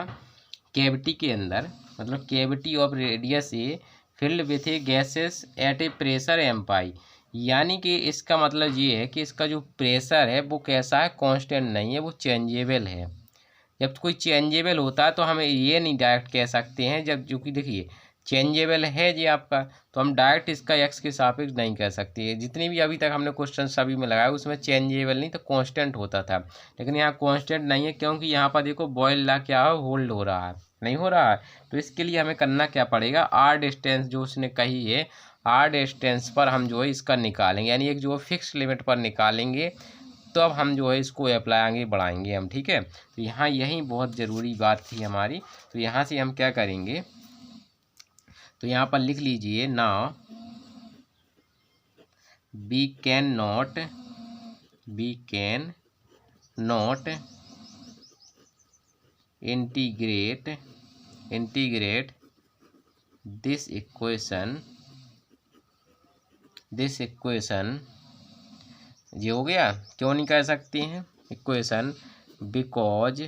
कैविटी के अंदर, मतलब cavity of radius A filled with A gases at A pressure M pi, यानी कि इसका मतलब ये है कि इसका जो प्रेशर है वो कैसा है, कांस्टेंट नहीं है, वो चेंजेबल है। जब कोई चेंजेबल होता है तो हमें ये नहीं डायरेक्ट कह सकते हैं, जब जो कि देखिए चेंजेबल है जी आपका, तो हम डायरेक्ट इसका एक्स के सापेक्ष नहीं कह सकते। जितनी भी अभी तक हमने क्वेश्चन सभी में लगाया उसमें चेंजेबल नहीं तो कांस्टेंट होता था, लेकिन यहाँ कांस्टेंट नहीं है, क्योंकि यहाँ पर देखो बॉयल लॉ क्या है, होल्ड हो रहा है, नहीं हो रहा है। तो इसके लिए हमें करना क्या पड़ेगा, आर डिस्टेंस जो उसने कही है, आर डिस्टेंस पर हम जो है इसका निकालेंगे, यानी एक जो फिक्स लिमिट पर निकालेंगे, तो अब हम जो है इसको अप्लाई आगे बढ़ाएंगे हम। ठीक है, तो यहाँ यही बहुत ज़रूरी बात थी हमारी। तो यहाँ से हम क्या करेंगे, तो यहाँ पर लिख लीजिए, now we can not integrate this equation ये हो गया, क्यों नहीं कह सकते हैं equation, because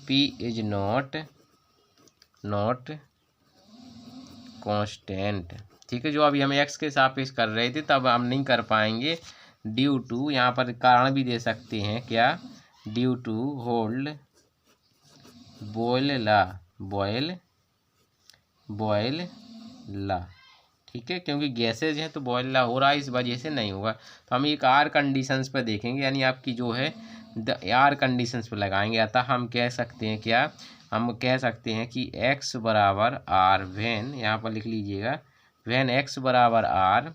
P is not constant. ठीक है, जो अभी हम x के सापेक्ष कर रहे थे तब हम नहीं कर पाएंगे, ड्यू टू, यहाँ पर कारण भी दे सकते हैं क्या, ड्यू टू होल्ड बॉयल ला। ठीक है, क्योंकि गैसेज हैं तो बॉयल ला हो रहा है, इस वजह से नहीं होगा। तो हम एक आर कंडीशंस पर देखेंगे, यानी आपकी जो है आर कंडीशंस पर लगाएंगे। अतः हम कह सकते हैं क्या, हम कह सकते हैं कि x बराबर आर व्हेन, यहाँ पर लिख लीजिएगा, व्हेन x बराबर आर,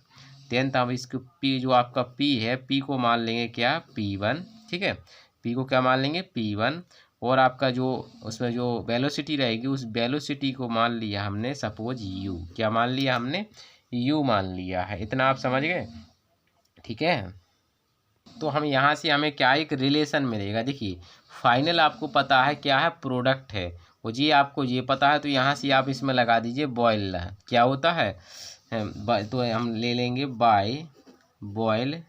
देन तब इसको p जो आपका p है, p को मान लेंगे क्या, p1। ठीक है, p को क्या मान लेंगे, p1, और आपका जो उसमें जो वेलोसिटी रहेगी उस वेलोसिटी को मान लिया हमने सपोज u, क्या मान लिया हमने, u मान लिया है। इतना आप समझ गए। ठीक है, तो हम यहाँ से हमें क्या एक रिलेशन मिलेगा। देखिए फाइनल आपको पता है क्या है, प्रोडक्ट है, वो जी आपको ये पता है, तो यहाँ से आप इसमें लगा दीजिए बॉयल ला, क्या होता है, तो हम ले लेंगे बाय बॉयल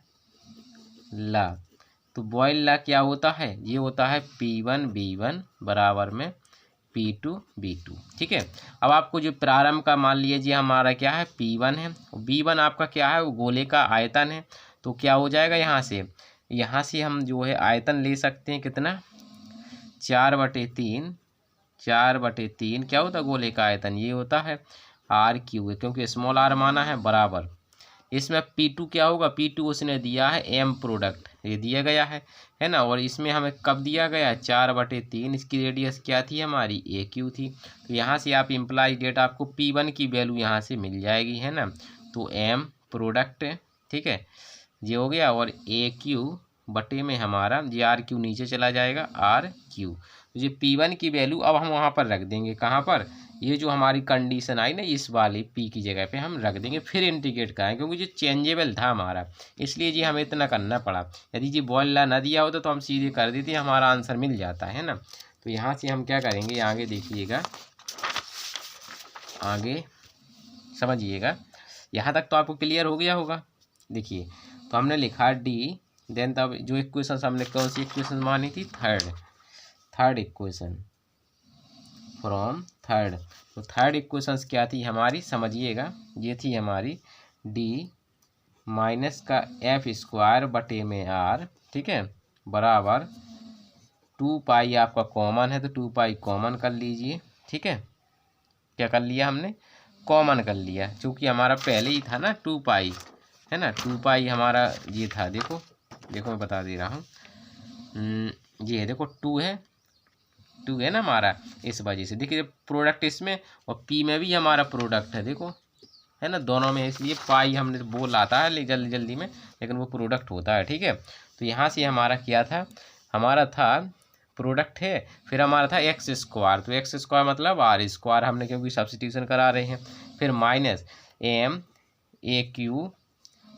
ला। तो बॉयल ला क्या होता है, ये होता है P1 B1 बराबर में P2 B2। ठीक है, अब आपको जो प्रारंभ का मान लीजिए हमारा क्या है, P1 है, B1 आपका क्या है, वो गोले का आयतन है। तो क्या हो जाएगा, यहाँ से हम जो है आयतन ले सकते हैं, कितना, 4/3 क्या होता है गोले का आयतन, ये होता है R3, क्योंकि स्मॉल r माना है, बराबर इसमें P2 क्या होगा, P2 उसने दिया है m प्रोडक्ट, ये दिया गया है ना, और इसमें हमें कब दिया गया, 4/3, इसकी रेडियस क्या थी हमारी, AQ थी। तो यहाँ से आप इम्प्लाई डेट आपको P1 की वैल्यू यहाँ से मिल जाएगी, है ना, तो m प्रोडक्ट, ठीक है, ये हो गया, और AQ बटे में हमारा ये RQ नीचे चला जाएगा, RQ। तो ये P1 की वैल्यू अब हम वहाँ पर रख देंगे, कहाँ पर, ये जो हमारी कंडीशन आई ना, इस वाली P की जगह पे हम रख देंगे, फिर इंटीग्रेट करेंगे, क्योंकि जो चेंजेबल था हमारा, इसलिए जी हमें इतना करना पड़ा। यदि जी बॉयल ला ना दिया होता तो हम सीधे कर देते, हमारा आंसर मिल जाता है ना। तो यहाँ से हम क्या करेंगे, आगे देखिएगा, आगे समझिएगा, यहाँ तक तो आपको क्लियर हो गया होगा। देखिए तो हमने लिखा डी, देन तब जो इक्वेशन हमने कौन सी इक्वेशन मानी थी, थर्ड इक्वेशन फ्रॉम थर्ड। तो थर्ड इक्वेशन क्या थी हमारी, समझिएगा, ये थी हमारी डी माइनस का एफ स्क्वायर बटे में आर, ठीक है, बराबर 2 पाई, आपका कॉमन है तो 2 पाई कॉमन कर लीजिए। ठीक है, क्या कर लिया हमने, कॉमन कर लिया, क्योंकि हमारा पहले ही था ना 2 पाई, है ना, 2 पाई हमारा ये था, देखो मैं बता दे रहा हूँ, ये है देखो 2 है टू है ना हमारा, इस वजह से देखिए प्रोडक्ट इसमें और पी में भी हमारा प्रोडक्ट है, देखो है ना, दोनों में, इसलिए पाई हमने बोल आता है जल्दी जल्दी में, लेकिन वो प्रोडक्ट होता है। ठीक है, तो यहाँ से हमारा क्या था, हमारा था प्रोडक्ट है, फिर हमारा था एक्स स्क्वायर, तो एक्स स्क्वायर मतलब आर स्क्वायर हमने क्योंकि सब्स्टिट्यूशन करा रहे हैं, फिर माइनस एम ए क्यू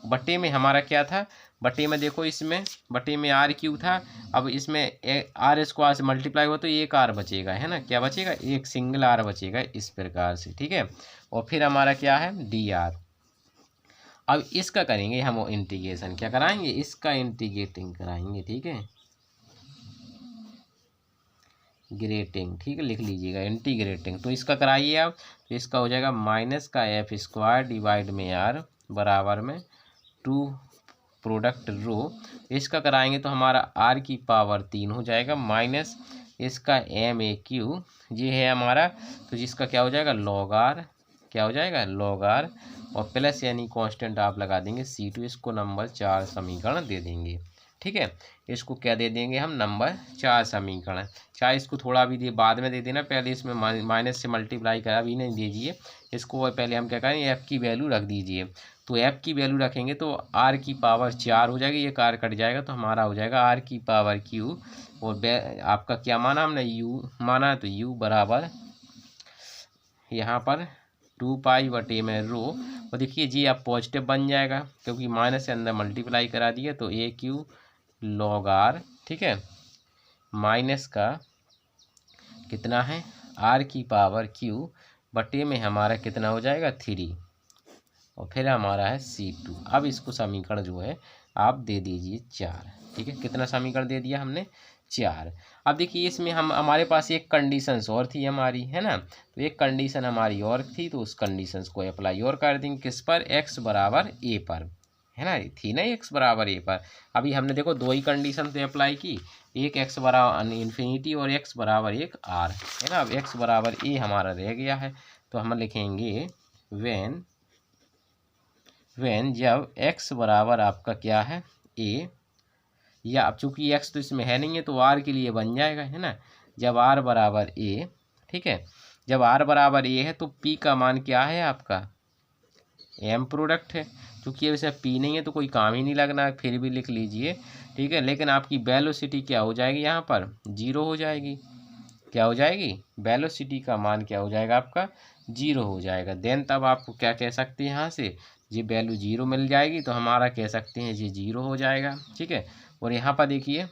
बटे में हमारा क्या था, बटे में देखो इसमें बटे में आर क्यू था, अब इसमें आर स्क्वायर से मल्टीप्लाई हुआ तो एक आर बचेगा, है ना, क्या बचेगा, एक सिंगल आर बचेगा इस प्रकार से। ठीक है, और फिर हमारा क्या है डी आर। अब इसका करेंगे हम इंटीग्रेशन, क्या कराएंगे, इसका इंटीग्रेटिंग कराएंगे। ठीक है, ग्रेटिंग, ठीक है, लिख लीजिएगा इंटीग्रेटिंग, तो इसका कराइए आप, तो इसका हो जाएगा माइनस का एफ स्क्वायर डिवाइड में आर बराबर में टू प्रोडक्ट रो, इसका कराएंगे तो हमारा आर की पावर 3 हो जाएगा, माइनस इसका एम ए क्यू ये है हमारा, तो जिसका क्या हो जाएगा लॉग आर, क्या हो जाएगा लॉग आर, और प्लस यानी कांस्टेंट आप लगा देंगे C2, इसको नंबर 4 समीकरण दे देंगे। ठीक है, इसको क्या दे देंगे हम, नंबर 4 समीकरण। चाहे इसको थोड़ा भी दे बाद में दे देना, पहले इसमें माइनस से मल्टीप्लाई करा भी नहीं दीजिए इसको, पहले हम क्या करें एफ की वैल्यू रख दीजिए, तो एफ की वैल्यू रखेंगे तो आर की पावर 4 हो जाएगी, ये कार कट जाएगा तो हमारा हो जाएगा आर की पावर क्यू, और आपका क्या माना हमने यू माना, तो यू बराबर यहाँ पर 2 पाई बटे में रो, और देखिए जी आप पॉजिटिव बन जाएगा क्योंकि माइनस से अंदर मल्टीप्लाई करा दिया, तो ए क्यू लॉग आर, ठीक है, माइनस का कितना है आर की पावर क्यू बटे में हमारा कितना हो जाएगा 3, और फिर हमारा है C2। अब इसको समीकरण जो है आप दे दीजिए 4। ठीक है, कितना समीकरण दे दिया हमने 4। अब देखिए इसमें हम हमारे पास एक कंडीशंस और थी हमारी, है ना, तो एक कंडीशन हमारी और थी, तो उस कंडीशंस को अप्लाई और कर देंगे किस पर, x बराबर a पर, है ना, थी ना x बराबर a पर। अभी हमने देखो 2 ही कंडीशन से अप्लाई की, एक x बराबर इन्फिनिटी और x बराबर एक r, है ना। अब x बराबर a हमारा रह गया है, तो हम लिखेंगे वेन जब x बराबर आपका क्या है a, या अब चूंकि x तो इसमें है नहीं है तो r के लिए बन जाएगा, है ना, जब r बराबर a, ठीक है, जब r बराबर a है तो p का मान क्या है आपका m प्रोडक्ट है, क्योंकि वैसे p नहीं है तो कोई काम ही नहीं लगना, फिर भी लिख लीजिए। ठीक है, लेकिन आपकी वेलोसिटी क्या हो जाएगी, यहाँ पर 0 हो जाएगी, क्या हो जाएगी, वेलोसिटी का मान क्या हो जाएगा आपका 0 हो जाएगा। देन तब आपको क्या कह सकते हैं, यहाँ से ये वैल्यू 0 मिल जाएगी तो हमारा कह सकते हैं ये 0 हो जाएगा। ठीक है, और यहाँ पर देखिए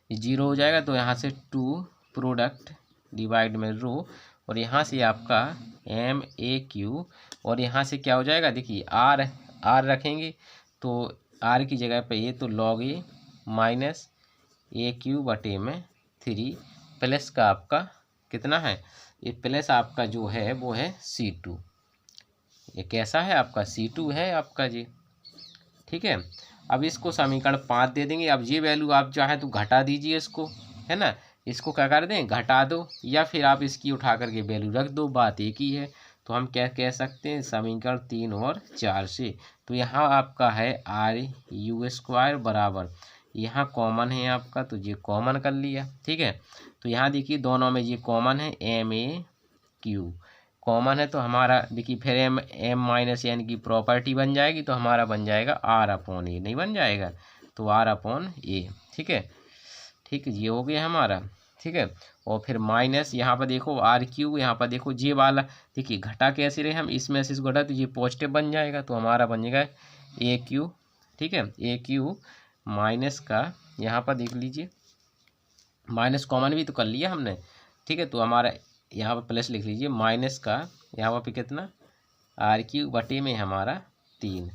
ये 0 हो जाएगा, तो यहाँ से 2 प्रोडक्ट डिवाइड में रो, और यहाँ से आपका एम ए क्यू, और यहाँ से क्या हो जाएगा, देखिए आर रखेंगे तो आर की जगह पे ये तो log A minus A Q बटे में 3 प्लस का आपका कितना है, ये प्लस आपका जो है वो है C2, ये कैसा है आपका C2 है आपका जी। ठीक है, अब इसको समीकरण 5 दे देंगे। अब ये वैल्यू आप चाहे तो घटा दीजिए इसको, है ना, इसको क्या कर दें घटा दो, या फिर आप इसकी उठा करके वैल्यू रख दो, बात एक ही है। तो हम क्या कह सकते हैं समीकरण 3 और 4 से, तो यहाँ आपका है आर यू स्क्वायर बराबर, यहाँ कॉमन है आपका तो ये कॉमन कर लिया। ठीक है, तो यहाँ देखिए दोनों में ये कॉमन है, एम ए क्यू कॉमन है, तो हमारा देखिए फिर एम माइनस एन की प्रॉपर्टी बन जाएगी, तो हमारा बन जाएगा आर अपॉन ए, नहीं बन जाएगा तो आर अपॉन ए। ठीक है, ठीक है, ये हो गया हमारा। ठीक है, और फिर माइनस यहाँ पर देखो आर क्यू, यहाँ पर देखो जे वाला देखिए घटा कैसे रहे हम, इसमें से इसको घटा तो ये पॉजिटिव बन जाएगा, तो हमारा बन जाएगा ए क्यू। ठीक है, ए क्यू माइनस का यहाँ पर देख लीजिए माइनस कॉमन भी तो कर लिया हमने। ठीक है, तो हमारा यहाँ पर प्लस लिख लीजिए माइनस का यहाँ पर कितना आर क्यू बटे में हमारा 3,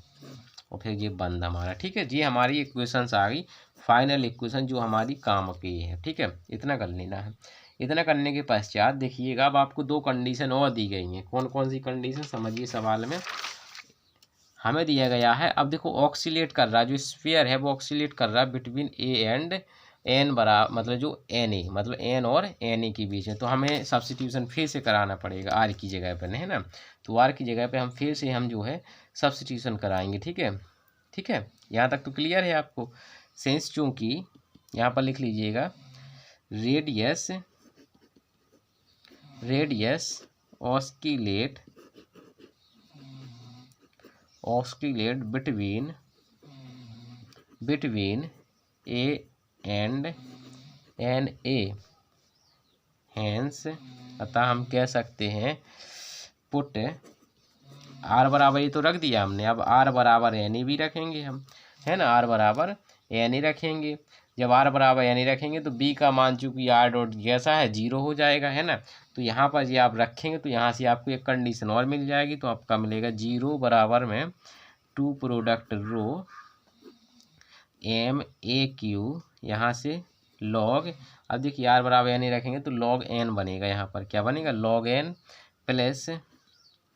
और फिर ये बंद हमारा। ठीक है, ये हमारी इक्वेशंस आ गई, फाइनल इक्वेशन जो हमारी काम की है। ठीक है, इतना कर लेना है। इतना करने के पश्चात देखिएगा अब आपको 2 कंडीशन और दी गई हैं। कौन कौन सी कंडीशन समझिए, सवाल में हमें दिया गया है। अब देखो ऑक्सीलेट कर रहा है, जो स्फीयर है वो ऑक्सीलेट कर रहा है बिटवीन ए एंड एन बराबर, मतलब जो एन ए मतलब एन और एन ए के बीच है, तो हमें सब्स्टिट्यूशन फिर से कराना पड़ेगा आर की जगह पर, है ना, तो आर की जगह पे हम फिर से हम जो है सब्स्टिट्यूशन कराएंगे। ठीक है, यहाँ तक तो क्लियर है आपको। सेंस चूँकि यहाँ पर लिख लीजिएगा radius oscillate between A and N A. Hence अतः हम कह सकते हैं पुट आर बराबर, ये तो रख दिया हमने, अब आर बराबर एन ई भी रखेंगे हम, है ना, आर बराबर एन ई रखेंगे। जब आर बराबर एन ई रखेंगे तो बी का मान चूंकि आर डॉट जैसा है 0 हो जाएगा, है ना। तो यहाँ पर ये आप रखेंगे तो यहाँ से आपको एक कंडीशन और मिल जाएगी, तो आपका मिलेगा 0 बराबर में 2 product rho m a q, यहाँ से लॉग, अब देखिए आर बराबर एन ई रखेंगे तो लॉग एन बनेगा, यहाँ पर क्या बनेगा लॉग एन प्लस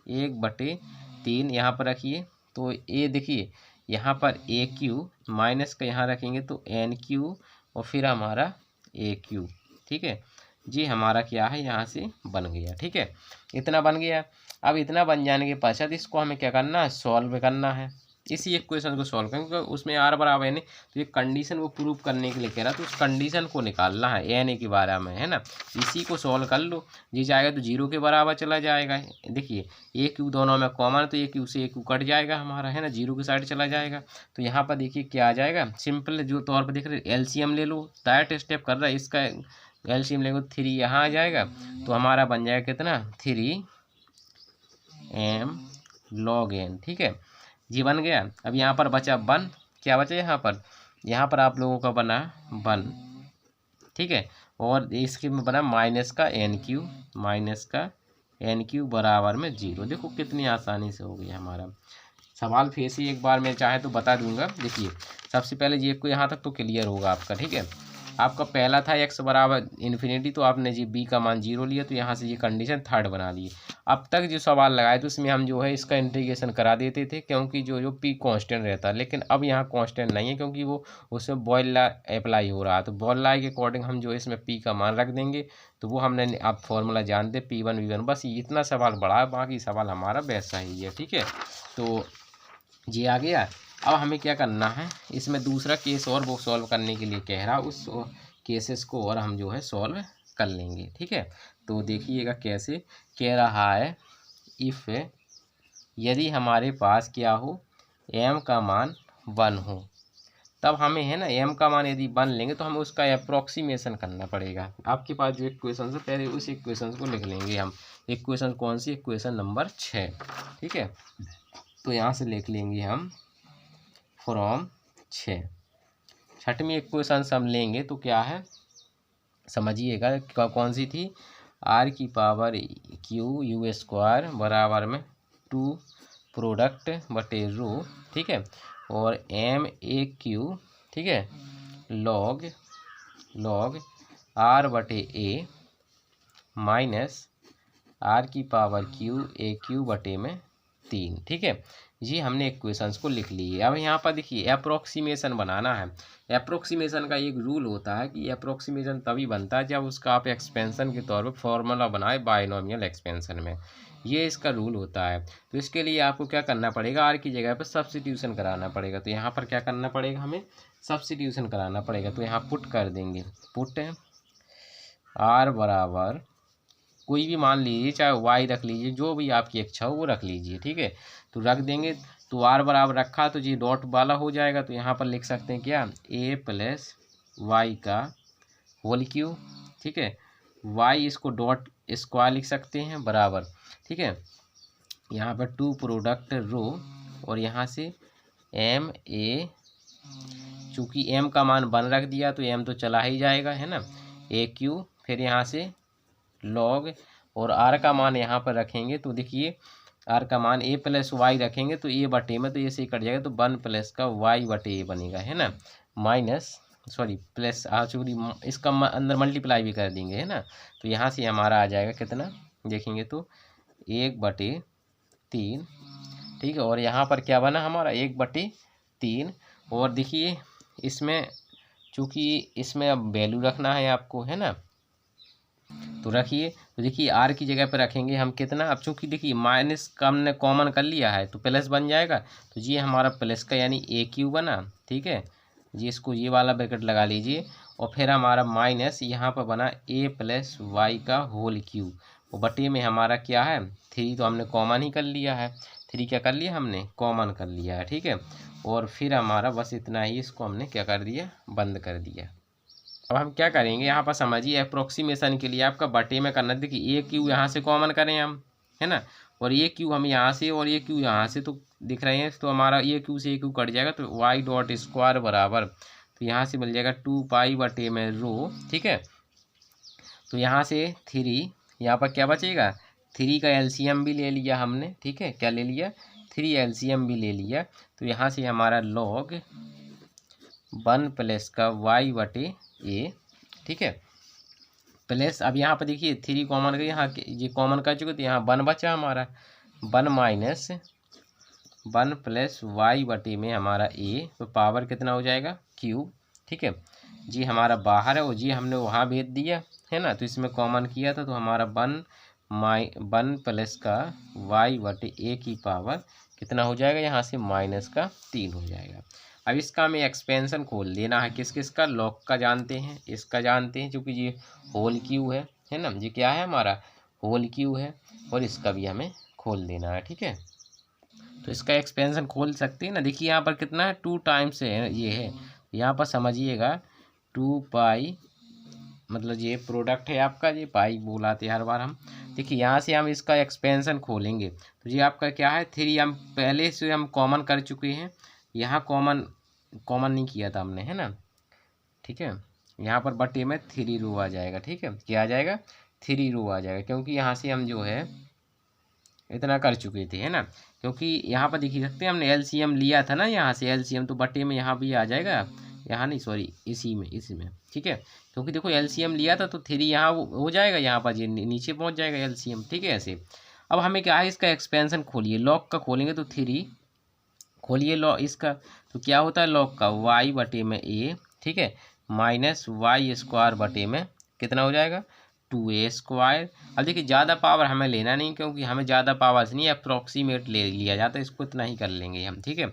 1/3 यहाँ पर रखिए। तो ए देखिए यहाँ पर ए क्यू माइनस का यहाँ रखेंगे तो एन क्यू और फिर हमारा ए क्यू, ठीक है जी, हमारा क्या है यहाँ से बन गया, ठीक है, इतना बन गया। अब इतना बन जाने के पश्चात इसको हमें क्या करना है, सॉल्व करना है। इसी इक्वेशन को सॉल्व करेंगे क्योंकि उसमें आर बराबर एन, तो ये कंडीशन वो प्रूव करने के लिए कह रहा, तो उस कंडीशन को निकालना है एन ए के बारे में, है ना। इसी को सॉल्व कर लो, ये जाएगा तो 0 के बराबर चला जाएगा। देखिए ए क्यू दोनों में कॉमन, तो ए क्यू से ए क्यू कट जाएगा हमारा, है ना, 0 की साइड चला जाएगा। तो यहाँ पर देखिए क्या आ जाएगा, सिंपल जो तौर पर देख रहे एलसीएम ले लो, डायरेक्ट स्टेप कर रहा है, इसका एलसीएम लेंगे 3 यहाँ आ जाएगा, तो हमारा बन जाएगा कितना 3m log n, ठीक है जी, बन गया। अब यहाँ पर बचा 1, क्या बचा यहाँ पर आप लोगों का बना 1, ठीक है, और इसके में बना माइनस का एन क्यू बराबर में 0। देखो कितनी आसानी से हो गया हमारा सवाल। फिर से एक बार मैं चाहे तो बता दूंगा। देखिए सबसे पहले ये को यहाँ तक तो क्लियर होगा आपका, ठीक है। आपका पहला था x बराबर इन्फिनिटी, तो आपने जी b का मान 0 लिया, तो यहाँ से ये कंडीशन थर्ड बना ली। अब तक जो सवाल लगाए तो उसमें हम जो है इसका इंटीग्रेशन करा देते थे, क्योंकि जो p कांस्टेंट रहता है, लेकिन अब यहाँ कांस्टेंट नहीं है क्योंकि वो उसमें बॉयल लॉ अप्लाई हो रहा है। तो बॉयल लॉ के अकॉर्डिंग हम जो है इसमें p का मान रख देंगे, तो वो हमने आप फॉर्मूला जानते P1 V1, बस इतना सवाल बड़ा है, बाकी सवाल हमारा वैसा ही है, ठीक है। तो ये आ गया। अब हमें क्या करना है, इसमें दूसरा केस और वो सॉल्व करने के लिए कह रहा, उस केसेस को और हम जो है सॉल्व कर लेंगे, ठीक है। तो देखिएगा कैसे कह रहा है, इफ़ यदि हमारे पास क्या हो m का मान 1 हो, तब हमें, है ना, m का मान यदि 1 लेंगे तो हमें उसका अप्रोक्सीमेशन करना पड़ेगा। आपके पास जो इक्वेशन है पहले उस इक्वेशन को लिख लेंगे हम। इक्वेशन कौन सी, इक्वेशन नंबर 6, ठीक है। तो यहाँ से लिख लेंगे हम फ्रॉम 6। छठवीं इक्वेशन हम लेंगे तो क्या है समझिएगा, कौन सी थी, r की पावर q u स्क्वायर बराबर में 2 प्रोडक्ट बटे रो, ठीक है, और m a q, ठीक है, log r बटे a माइनस r की पावर q a q बटे में 3, ठीक है जी। हमने इक्वेशंस को लिख ली है। अब यहाँ पर देखिए अप्रोक्सीमेशन बनाना है। अप्रोक्सीमेशन का एक रूल होता है कि अप्रोक्सीमेशन तभी बनता है जब उसका आप एक्सपेंशन के तौर पर फॉर्मूला बनाए बाइनोमियल एक्सपेंशन में, ये इसका रूल होता है। तो इसके लिए आपको क्या करना पड़ेगा, आर की जगह पर सब्स्टिट्यूशन कराना पड़ेगा। तो यहाँ पर क्या करना पड़ेगा, हमें सब्स्टिट्यूशन कराना पड़ेगा। तो यहाँ पुट कर देंगे, पुट आर बराबर कोई भी मान लीजिए, चाहे वाई रख लीजिए, जो भी आपकी इच्छा हो वो रख लीजिए, ठीक है। तो रख देंगे, तो आर बराबर रखा तो जी डॉट वाला हो जाएगा। तो यहाँ पर लिख सकते हैं क्या, a प्लस वाई का होल क्यू, ठीक है, वाई इसको डॉट स्क्वायर लिख सकते हैं बराबर, ठीक है, यहाँ पर 2 प्रोडक्ट रो, और यहाँ से m a, चूँकि m का मान 1 रख दिया तो m तो चला ही जाएगा, है ना, a क्यू, फिर यहाँ से लॉग, और r का मान यहाँ पर रखेंगे तो देखिए r का मान a प्लस वाई रखेंगे तो a बटे में, तो ये से कट जाएगा तो 1 प्लस का y बटे a बनेगा, है ना, माइनस सॉरी प्लस चूँकि इसका अंदर मल्टीप्लाई भी कर देंगे, है ना। तो यहाँ से हमारा आ जाएगा कितना, देखेंगे तो 1/3, ठीक है, और यहाँ पर क्या बना हमारा 1/3। और देखिए इसमें चूँकि इसमें अब वैल्यू रखना है आपको, है ना, तो रखिए। तो देखिए आर की जगह पर रखेंगे हम कितना, अब चूँकि देखिए माइनस का हमने कॉमन कर लिया है तो प्लस बन जाएगा। तो ये हमारा प्लस का यानी ए क्यू बना, ठीक है जी, इसको ये वाला ब्रैकेट लगा लीजिए, और फिर हमारा माइनस यहाँ पर बना a प्लस वाई का होल क्यूब, और बटे में हमारा क्या है 3, तो हमने कॉमन ही कर लिया है, 3 क्या कर लिया हमने कॉमन कर लिया है, ठीक है। और फिर हमारा बस इतना ही, इसको हमने क्या कर दिया बंद कर दिया। अब हम क्या करेंगे यहाँ पर समझिए, अप्रोक्सीमेशन के लिए आपका बटे में करना, देखिए a क्यू यहाँ से कॉमन करें हम, है ना, और ये क्यू हम यहाँ से और ये क्यू यहाँ से तो दिख रहे हैं, तो हमारा ये क्यू से ये क्यू कट जाएगा, तो वाई डॉट स्क्वायर बराबर, तो यहाँ से मिल जाएगा 2 पाई बटे में रो, ठीक है। तो यहाँ से 3, यहाँ पर क्या बचेगा 3 का एलसीएम भी ले लिया हमने, ठीक है, क्या ले लिया 3 एलसीएम भी ले लिया, तो यहाँ से हमारा लॉग 1 प्लस का वाई बटे ए, ठीक है, प्लस अब यहाँ पर देखिए 3 कॉमन कर, यहाँ ये कॉमन कर चुके, तो यहाँ 1 बचा हमारा, 1 माइनस 1 प्लस वाई बटे में हमारा ए, तो पावर कितना हो जाएगा क्यूब, ठीक है जी, हमारा बाहर है और जी हमने वहाँ भेज दिया है ना, तो इसमें कॉमन किया था, तो हमारा 1 प्लस का वाई बटे ए की पावर कितना हो जाएगा, यहाँ से माइनस का 3 हो जाएगा। अब इसका हमें एक्सपेंशन खोल लेना है, किस किस का, लॉग का जानते हैं, इसका जानते हैं क्योंकि ये होल क्यू है ना, ये क्या है हमारा होल क्यू है, और इसका भी हमें खोल देना है, ठीक है। तो इसका एक्सपेंशन खोल सकते हैं ना, देखिए यहाँ पर कितना है 2 टाइम्स है, ये है, यहाँ पर समझिएगा 2 पाई, मतलब ये प्रोडक्ट है आपका, ये पाई बोलाते हैं हर बार हम, देखिए यहाँ से हम इसका एक्सपेंशन खोलेंगे, तो ये आपका क्या है 3, हम पहले से हम कॉमन कर चुके हैं, यहाँ कॉमन नहीं किया था हमने, है ना, ठीक है, यहाँ पर बटे में 3 रो आ जाएगा, ठीक है, क्या आ जाएगा 3 रो आ जाएगा, क्योंकि यहाँ से हम जो है इतना कर चुके थे, है ना, क्योंकि यहाँ पर देखिए सकते हैं हमने एलसीएम लिया था ना, यहाँ से एलसीएम, तो बटे में यहाँ भी आ जाएगा, यहाँ नहीं सॉरी इसी में, ठीक है, क्योंकि देखो एलसीएम लिया था तो 3 यहाँ हो जाएगा, यहाँ पर ये नीचे पहुँच जाएगा एलसीएम, ठीक है ऐसे। अब हमें क्या है इसका एक्सपेंशन खोलिए, लॉग का खोलेंगे तो 3 खोलिए लॉग इसका, तो क्या होता है लॉग का वाई बटे में ए, ठीक है, माइनस वाई स्क्वायर बटे में कितना हो जाएगा 2a स्क्वायर। अब देखिए ज़्यादा पावर हमें लेना नहीं, क्योंकि हमें ज़्यादा पावर से नहीं अप्रोक्सीमेट ले लिया जाता है, इसको इतना ही कर लेंगे हम, ठीक है,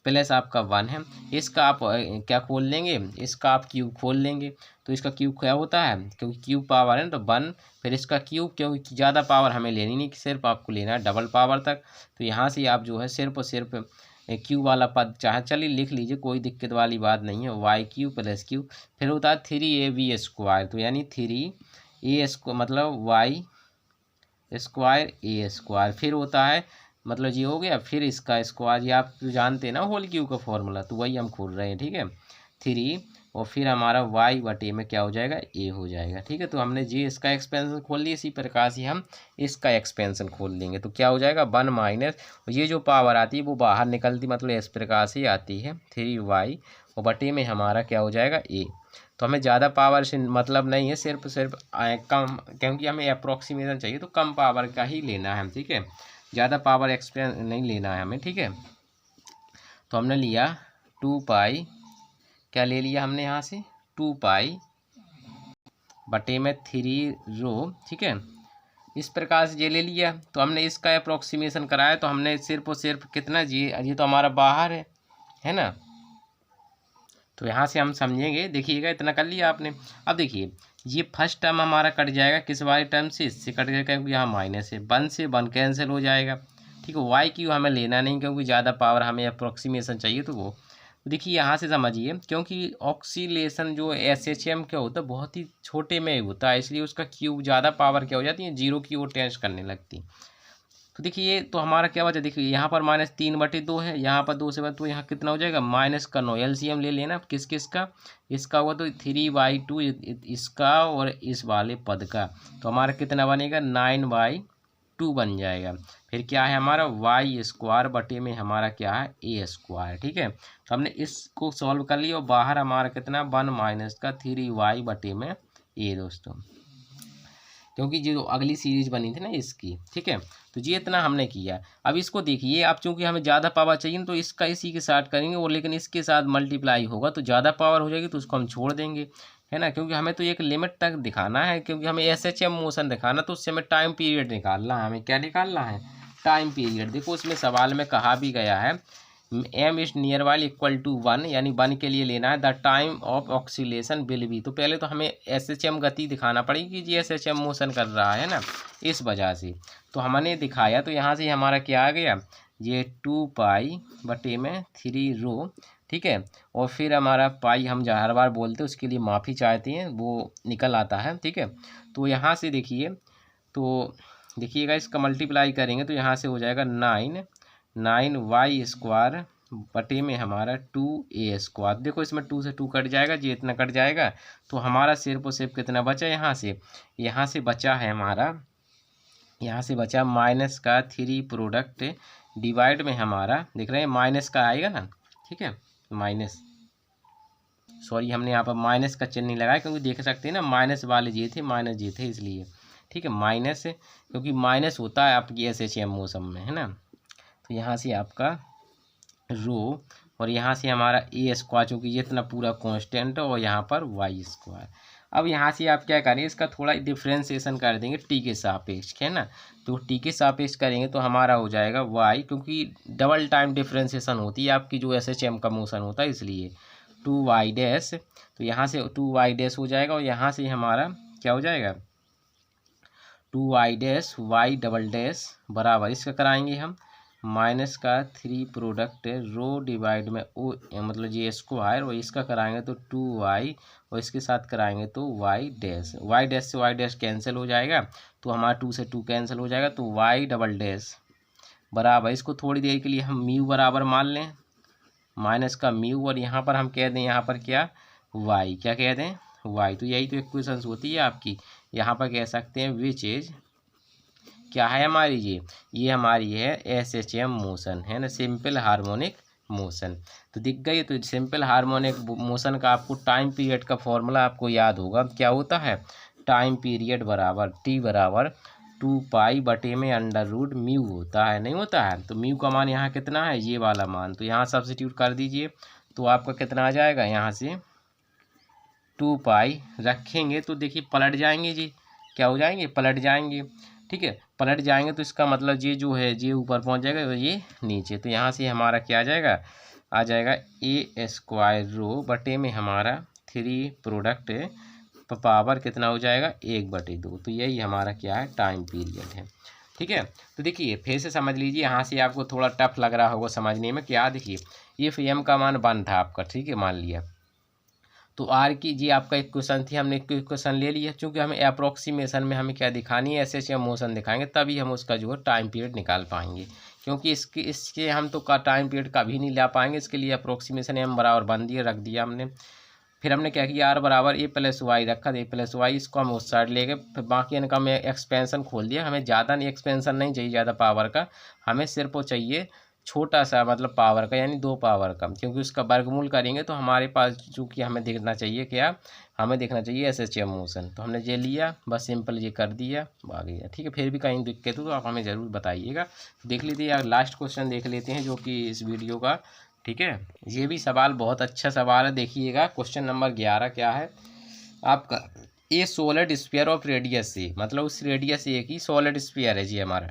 प्लस आपका 1 है, इसका आप क्या खोल लेंगे, इसका आप क्यूब खोल लेंगे, तो इसका क्यूब क्या होता है, क्योंकि क्यूब पावर है तो 1, फिर इसका क्यूब, क्योंकि ज़्यादा पावर हमें लेनी नहीं, सिर्फ आपको लेना है डबल पावर तक, तो यहाँ से आप जो है सिर्फ और सिर्फ क्यू वाला पद चाहे चलिए लिख लीजिए, कोई दिक्कत वाली बात नहीं है, वाई क्यू प्लस क्यू, फिर होता है 3ab स्क्वायर, तो यानी 3a स्क्वायर मतलब वाई स्क्वायर ए स्क्वायर, फिर होता है मतलब ये हो गया, फिर इसका स्क्वायर, ये आप जो जानते हैं ना होल क्यू का फॉर्मूला, तो वही हम खोल रहे हैं, ठीक है 3, और फिर हमारा वाई बटे में क्या हो जाएगा ए हो जाएगा, ठीक है। तो हमने जी इसका एक्सपेंशन खोल लिया, इसी प्रकार से हम इसका एक्सपेंशन खोल देंगे, तो क्या हो जाएगा 1 माइनस, ये जो पावर आती है वो बाहर निकलती, मतलब इस प्रकार से आती है 3y, और बटे में हमारा क्या हो जाएगा ए। तो हमें ज़्यादा पावर से मतलब नहीं है, सिर्फ कम, क्योंकि हमें अप्रोक्सीमेशन चाहिए तो कम पावर का ही लेना है, ठीक है, ज़्यादा पावर एक्सपेंस नहीं लेना है हमें, ठीक है। तो हमने लिया 2 पाई, क्या ले लिया हमने यहाँ से 2 पाई बटे में 3 रो, ठीक है, इस प्रकार से ये ले लिया। तो हमने इसका अप्रोक्सीमेशन कराया, तो हमने सिर्फ और सिर्फ कितना ये तो हमारा बाहर है ना, तो यहाँ से हम समझेंगे, देखिएगा इतना कर लिया आपने। अब देखिए ये फर्स्ट टर्म हमारा कट जाएगा, किस वाले टर्म से, इससे कट जाएगा, क्योंकि यहाँ माइनस है, 1 से 1 कैंसिल हो जाएगा, ठीक है, वाई क्यू हमें लेना नहीं, क्योंकि ज़्यादा पावर हमें अप्रोक्सीमेशन चाहिए, तो वो देखिए यहाँ से समझिए, क्योंकि ऑक्सीलेशन जो एसएचएम क्या होता है बहुत ही छोटे में होता है, इसलिए उसका क्यूब ज़्यादा पावर क्या हो जाती है 0 की ओर टेंस करने लगती। तो देखिए तो हमारा क्या बचा, देखिए यहाँ पर -3/2 है, यहाँ पर 2 से बचा, तो यहाँ कितना हो जाएगा माइनस का 9, एलसीएम ले लेना किस किस का, इसका हुआ तो 3/2 इसका और इस वाले पद का, तो हमारा कितना बनेगा 9/2 बन जाएगा। फिर क्या है हमारा वाई स्क्वायर बटे में हमारा क्या है ए स्क्वायर, ठीक है। तो हमने इसको सॉल्व कर लिया, और बाहर हमारा कितना 1 माइनस का 3y बटे में ए दोस्तों, क्योंकि जो अगली सीरीज बनी थी ना इसकी, ठीक है, तो ये इतना हमने किया। अब इसको देखिए, अब चूंकि हमें ज़्यादा पावर चाहिए तो इसका इसी के साथ करेंगे, और लेकिन इसके साथ मल्टीप्लाई होगा तो ज़्यादा पावर हो जाएगी, तो उसको हम छोड़ देंगे, है ना, क्योंकि हमें तो एक लिमिट तक दिखाना है, क्योंकि हमें एसएचएम मोशन दिखाना, तो उससे हमें टाइम पीरियड निकालना है, हमें क्या निकालना है टाइम पीरियड। देखो उसमें सवाल में कहा भी गया है m is near while equal to 1, यानी 1 के लिए लेना है। The time of oscillation will be, तो पहले तो हमें SHM गति दिखाना पड़ेगी कि जी SHM मोशन कर रहा है ना, इस वजह से। तो हमने दिखाया, तो यहाँ से हमारा क्या आ गया, ये 2 पाई बटे में 3 रो, ठीक है। और फिर हमारा पाई हम हर बार बोलते हैं, उसके लिए माफ़ी चाहते हैं, वो निकल आता है, ठीक है। तो यहाँ से देखिए, तो देखिएगा इसका मल्टीप्लाई करेंगे तो यहाँ से हो जाएगा 9 वाई स्क्वायर बटे में हमारा 2a स्क्वायर। देखो इसमें 2 से 2 कट जाएगा, ये इतना कट जाएगा, तो हमारा सिर्फ और सिर्फ कितना बचा यहाँ से बचा है हमारा, यहाँ से बचा माइनस का 3 प्रोडक्ट डिवाइड में हमारा, देख रहे हैं माइनस का आएगा ना, ठीक है, माइनस, सॉरी हमने यहाँ पर माइनस का चिन्ह नहीं लगाया, क्योंकि देख सकते हैं ना माइनस वाले ये थे, माइनस ये थे, इसलिए, ठीक है, माइनस, क्योंकि माइनस होता है आपकी SHM मौसम में, है ना। तो यहाँ से आपका रो, और यहाँ से हमारा a स्क्वायर, चूँकि ये इतना पूरा कांस्टेंट है, और यहाँ पर y स्क्वायर। अब यहाँ से आप क्या करें, इसका थोड़ा डिफ्रेंसिएशन कर देंगे t के सापेक्ष, है ना। तो t के सापेक्ष करेंगे तो हमारा हो जाएगा y, क्योंकि डबल टाइम डिफ्रेंसिएशन होती है आपकी जो SHM का मोशन होता है, इसलिए 2y डैश, तो यहाँ से 2y डैश हो जाएगा, और यहाँ से हमारा क्या हो जाएगा 2y dash y double dash बराबर, इसका कराएंगे हम माइनस का 3 प्रोडक्ट रो डिवाइड में ओ, मतलब ये स्क्वायर, और इसका कराएंगे तो 2y, और इसके साथ कराएंगे तो y डैश से y डैश कैंसिल हो जाएगा, तो हमारा 2 से 2 कैंसिल हो जाएगा, तो y डबल डैश बराबर, इसको थोड़ी देर के लिए हम म्यू बराबर मान लें, माइनस का म्यू, और यहाँ पर हम कह दें, यहाँ पर क्या y, क्या कह दें y, तो यही तो इक्वेशंस होती है आपकी। यहाँ पर कह सकते हैं विच इज, क्या है हमारी ये हमारी है SHM मोशन, है ना, सिंपल हार्मोनिक मोशन। तो दिख गई, तो सिंपल हार्मोनिक मोशन का आपको टाइम पीरियड का फॉर्मूला आपको याद होगा, क्या होता है, टाइम पीरियड बराबर t बराबर 2 पाई बटे में अंडर रूट म्यू होता है, नहीं होता है। तो म्यू का मान यहाँ कितना है, ये वाला मान, तो यहाँ सब्स्टिट्यूट कर दीजिए, तो आपका कितना आ जाएगा, यहाँ से 2 पाई रखेंगे तो देखिए पलट जाएंगे जी, क्या हो जाएंगे, पलट जाएंगे, ठीक है। पलट जाएंगे तो इसका मतलब ये जो है ये ऊपर पहुंच जाएगा और ये नीचे, तो यहाँ से हमारा क्या आ जाएगा a स्क्वायर रो बटे में हमारा 3 प्रोडक्ट पावर कितना हो जाएगा 1/2, तो यही हमारा क्या है टाइम पीरियड है, ठीक है। तो देखिए फिर से समझ लीजिए, यहाँ से आपको थोड़ा टफ लग रहा होगा समझने में, क्या देखिए ये m का मान 1 था आपका, ठीक है, मान लिया, तो आर की जी आपका इक्वेशन थी, हमने इक्वेशन ले लिया, चूँकि हमें अप्रोक्सीमेशन में हमें क्या दिखानी है, SHM मोशन दिखाएंगे, तभी हम उसका जो है टाइम पीरियड निकाल पाएंगे, क्योंकि इसके हम तो का टाइम पीरियड कभी नहीं ला पाएंगे, इसके लिए अप्रोक्सीमेशन m बराबर 1 दिया, रख दिया हमने। फिर हमने क्या किया, r बराबर a प्लस वाई रखा, a प्लस वाई, इसको हम उस साइड ले गए, फिर बाकी इनका मैं एक्सपेंशन खोल दिया, हमें ज़्यादा नहीं एक्सपेंशन नहीं चाहिए, ज़्यादा पावर का, हमें सिर्फ वो चाहिए छोटा सा, मतलब पावर का, यानी 2 पावर का, क्योंकि उसका वर्गमूल करेंगे तो हमारे पास चूँकि हमें देखना चाहिए क्या, हमें देखना चाहिए SHM मोशन, तो हमने ये लिया, बस सिंपल ये कर दिया, आ गया, ठीक है। फिर भी कहीं दिक्कत हो तो आप हमें ज़रूर बताइएगा। देख लीजिए यार, लास्ट क्वेश्चन देख लेते हैं जो कि इस वीडियो का, ठीक है। ये भी सवाल बहुत अच्छा सवाल है, देखिएगा क्वेश्चन नंबर 11 क्या है आपका, ए सॉलिड स्फीयर ऑफ रेडियस से, मतलब उस रेडियस ए की सॉलिड स्फीयर है जी हमारा,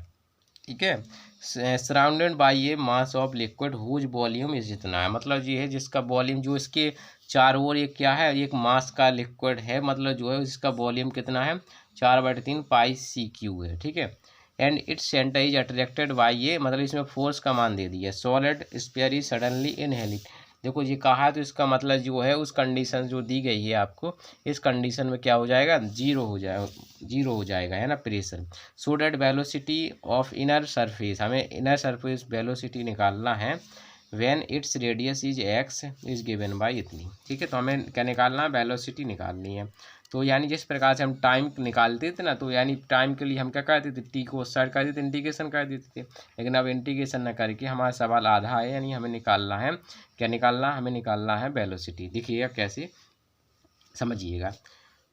ठीक है, surrounded by a mass of liquid whose volume इस जितना है, मतलब ये है जिसका वॉल्यूम, जो इसके चारों ओर एक क्या है, एक मास का लिक्विड है, मतलब जो है इसका वॉल्यूम कितना है 4/3 पाई CQ है, ठीक है। And its centre is attracted by ये, मतलब इसमें फोर्स का मान दे दिया, सॉलिड स्फीयर इज सडनली इनहेलिट, देखो ये कहा है, तो इसका मतलब जो है उस कंडीशन जो दी गई है आपको, इस कंडीशन में क्या हो जाएगा, जीरो हो जाएगा, है ना, pressure. So that velocity of inner surface, हमें इनर सरफेस वेलोसिटी निकालना है, when its radius is x is given by इतनी, ठीक है। तो हमें क्या निकालना है, वेलोसिटी निकालनी है। तो यानी जिस प्रकार से हम टाइम निकालते थे ना, तो यानी टाइम के लिए हम क्या करते थे, t को उस साइड कर देते, इंटीग्रेशन कर देते थे, लेकिन अब इंटीग्रेशन न करके हमारा सवाल आधा है, यानी हमें निकालना है, क्या निकालना है, हमें निकालना है वेलोसिटी। देखिएगा कैसे, समझिएगा।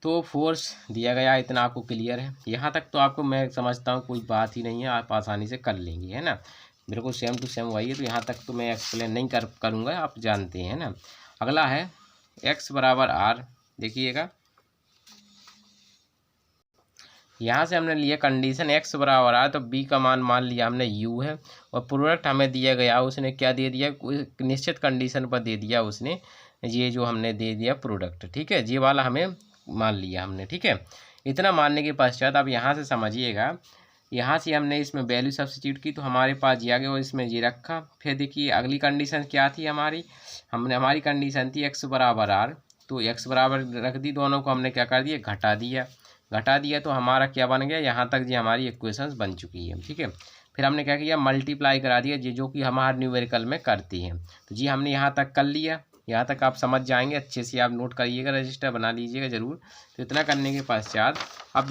तो फोर्स दिया गया, इतना आपको क्लियर है, यहाँ तक तो आपको मैं समझता हूँ कोई बात ही नहीं है, आप आसानी से कर लेंगे, है ना, बिल्कुल सेम टू सेम वही है, तो यहाँ तक तो मैं एक्सप्लेन नहीं करूँगा, आप जानते हैं ना। अगला है x बराबर r, देखिएगा यहाँ से हमने लिया कंडीशन x बराबर है तो b का मान लिया हमने u है, और प्रोडक्ट हमें दिया गया उसने क्या दे दिया, निश्चित कंडीशन पर दे दिया उसने, ये जो हमने दे दिया प्रोडक्ट, ठीक है, ये वाला हमें मान लिया हमने, ठीक है। इतना मानने के पश्चात अब यहाँ से समझिएगा, यहाँ से हमने इसमें वैल्यू सब्स्टिट्यूट की तो हमारे पास ये आ गया, और इसमें ये रखा। फिर देखिए अगली कंडीशन क्या थी हमारी कंडीशन थी x बराबर r, तो x बराबर रख दी, दोनों को हमने क्या कर दिया, घटा दिया तो हमारा क्या बन गया, यहाँ तक जी हमारी इक्वेशंस बन चुकी है, ठीक है। फिर हमने क्या किया, मल्टीप्लाई करा दिया जो कि हमारे न्यूमेरिकल में करती हैं, तो जी हमने यहाँ तक कर लिया। यहाँ तक आप समझ जाएंगे, अच्छे से आप नोट करिएगा, रजिस्टर बना लीजिएगा ज़रूर। तो इतना करने के पश्चात अब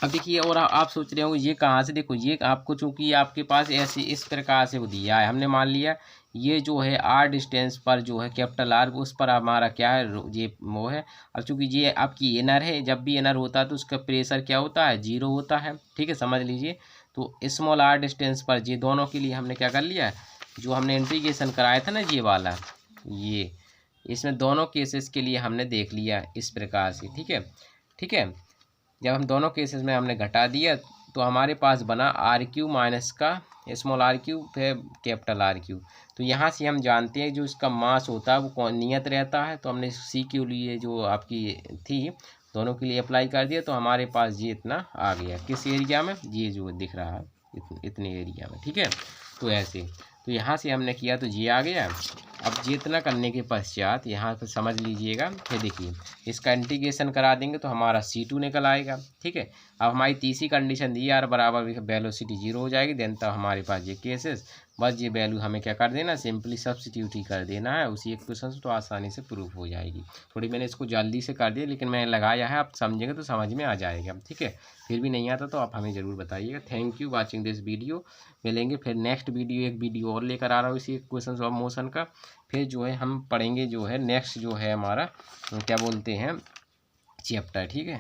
देखिए और आप सोच रहे होंगे ये कहाँ से, देखो ये आपको चूँकि आपके पास ऐसे इस प्रकार से वो दिया है, हमने मान लिया ये जो है आर डिस्टेंस पर जो है कैपिटल आर, उस पर हमारा क्या है, ये वो है। अब चूँकि ये आपकी इनर है, जब भी इनर होता है तो उसका प्रेशर क्या होता है, 0 होता है, ठीक है, समझ लीजिए। तो स्मॉल आर डिस्टेंस पर ये दोनों के लिए हमने क्या कर लिया, जो हमने इंटीग्रेशन कराया था ना ये वाला, ये इसमें दोनों केसेस के लिए हमने देख लिया इस प्रकार से, ठीक है। जब हम दोनों केसेस में हमने घटा दिया तो हमारे पास बना आर क्यू माइनस का स्मॉल आर क्यू फिर कैपिटल आर क्यू। तो यहाँ से हम जानते हैं जो इसका मास होता है वो कौन नियत रहता है, तो हमने सी के लिए जो आपकी थी दोनों के लिए अप्लाई कर दिया, तो हमारे पास ये इतना आ गया किस एरिया में, ये जो दिख रहा है इतने एरिया में, ठीक है। तो ऐसे तो यहाँ से हमने किया तो ये आ गया। अब ये इतना करने के पश्चात यहाँ पर समझ लीजिएगा, फिर देखिए इसका इंटीग्रेशन करा देंगे तो हमारा C2 निकल आएगा, ठीक है। अब हमारी तीसरी कंडीशन दी आर बराबर वेलोसिटी 0 हो जाएगी, देन तब हमारे पास ये केसेस, बस ये वैल्यू हमें क्या कर देना, सिंपली सब्स्टिट्यूट ही कर देना है उसी इक्वेशन से, तो आसानी से प्रूफ हो जाएगी। थोड़ी मैंने इसको जल्दी से कर दिया लेकिन मैंने लगाया है, आप समझेंगे तो समझ में आ जाएगा, ठीक है। फिर भी नहीं आता तो आप हमें ज़रूर बताइएगा। Thank you watching this video. मिलेंगे फिर नेक्स्ट वीडियो, एक वीडियो और लेकर आ रहा हूँ इसी इक्वेशन ऑफ मोशन का। फिर जो है हम पढ़ेंगे जो है नेक्स्ट जो है हमारा क्या बोलते हैं चैप्टर, ठीक है।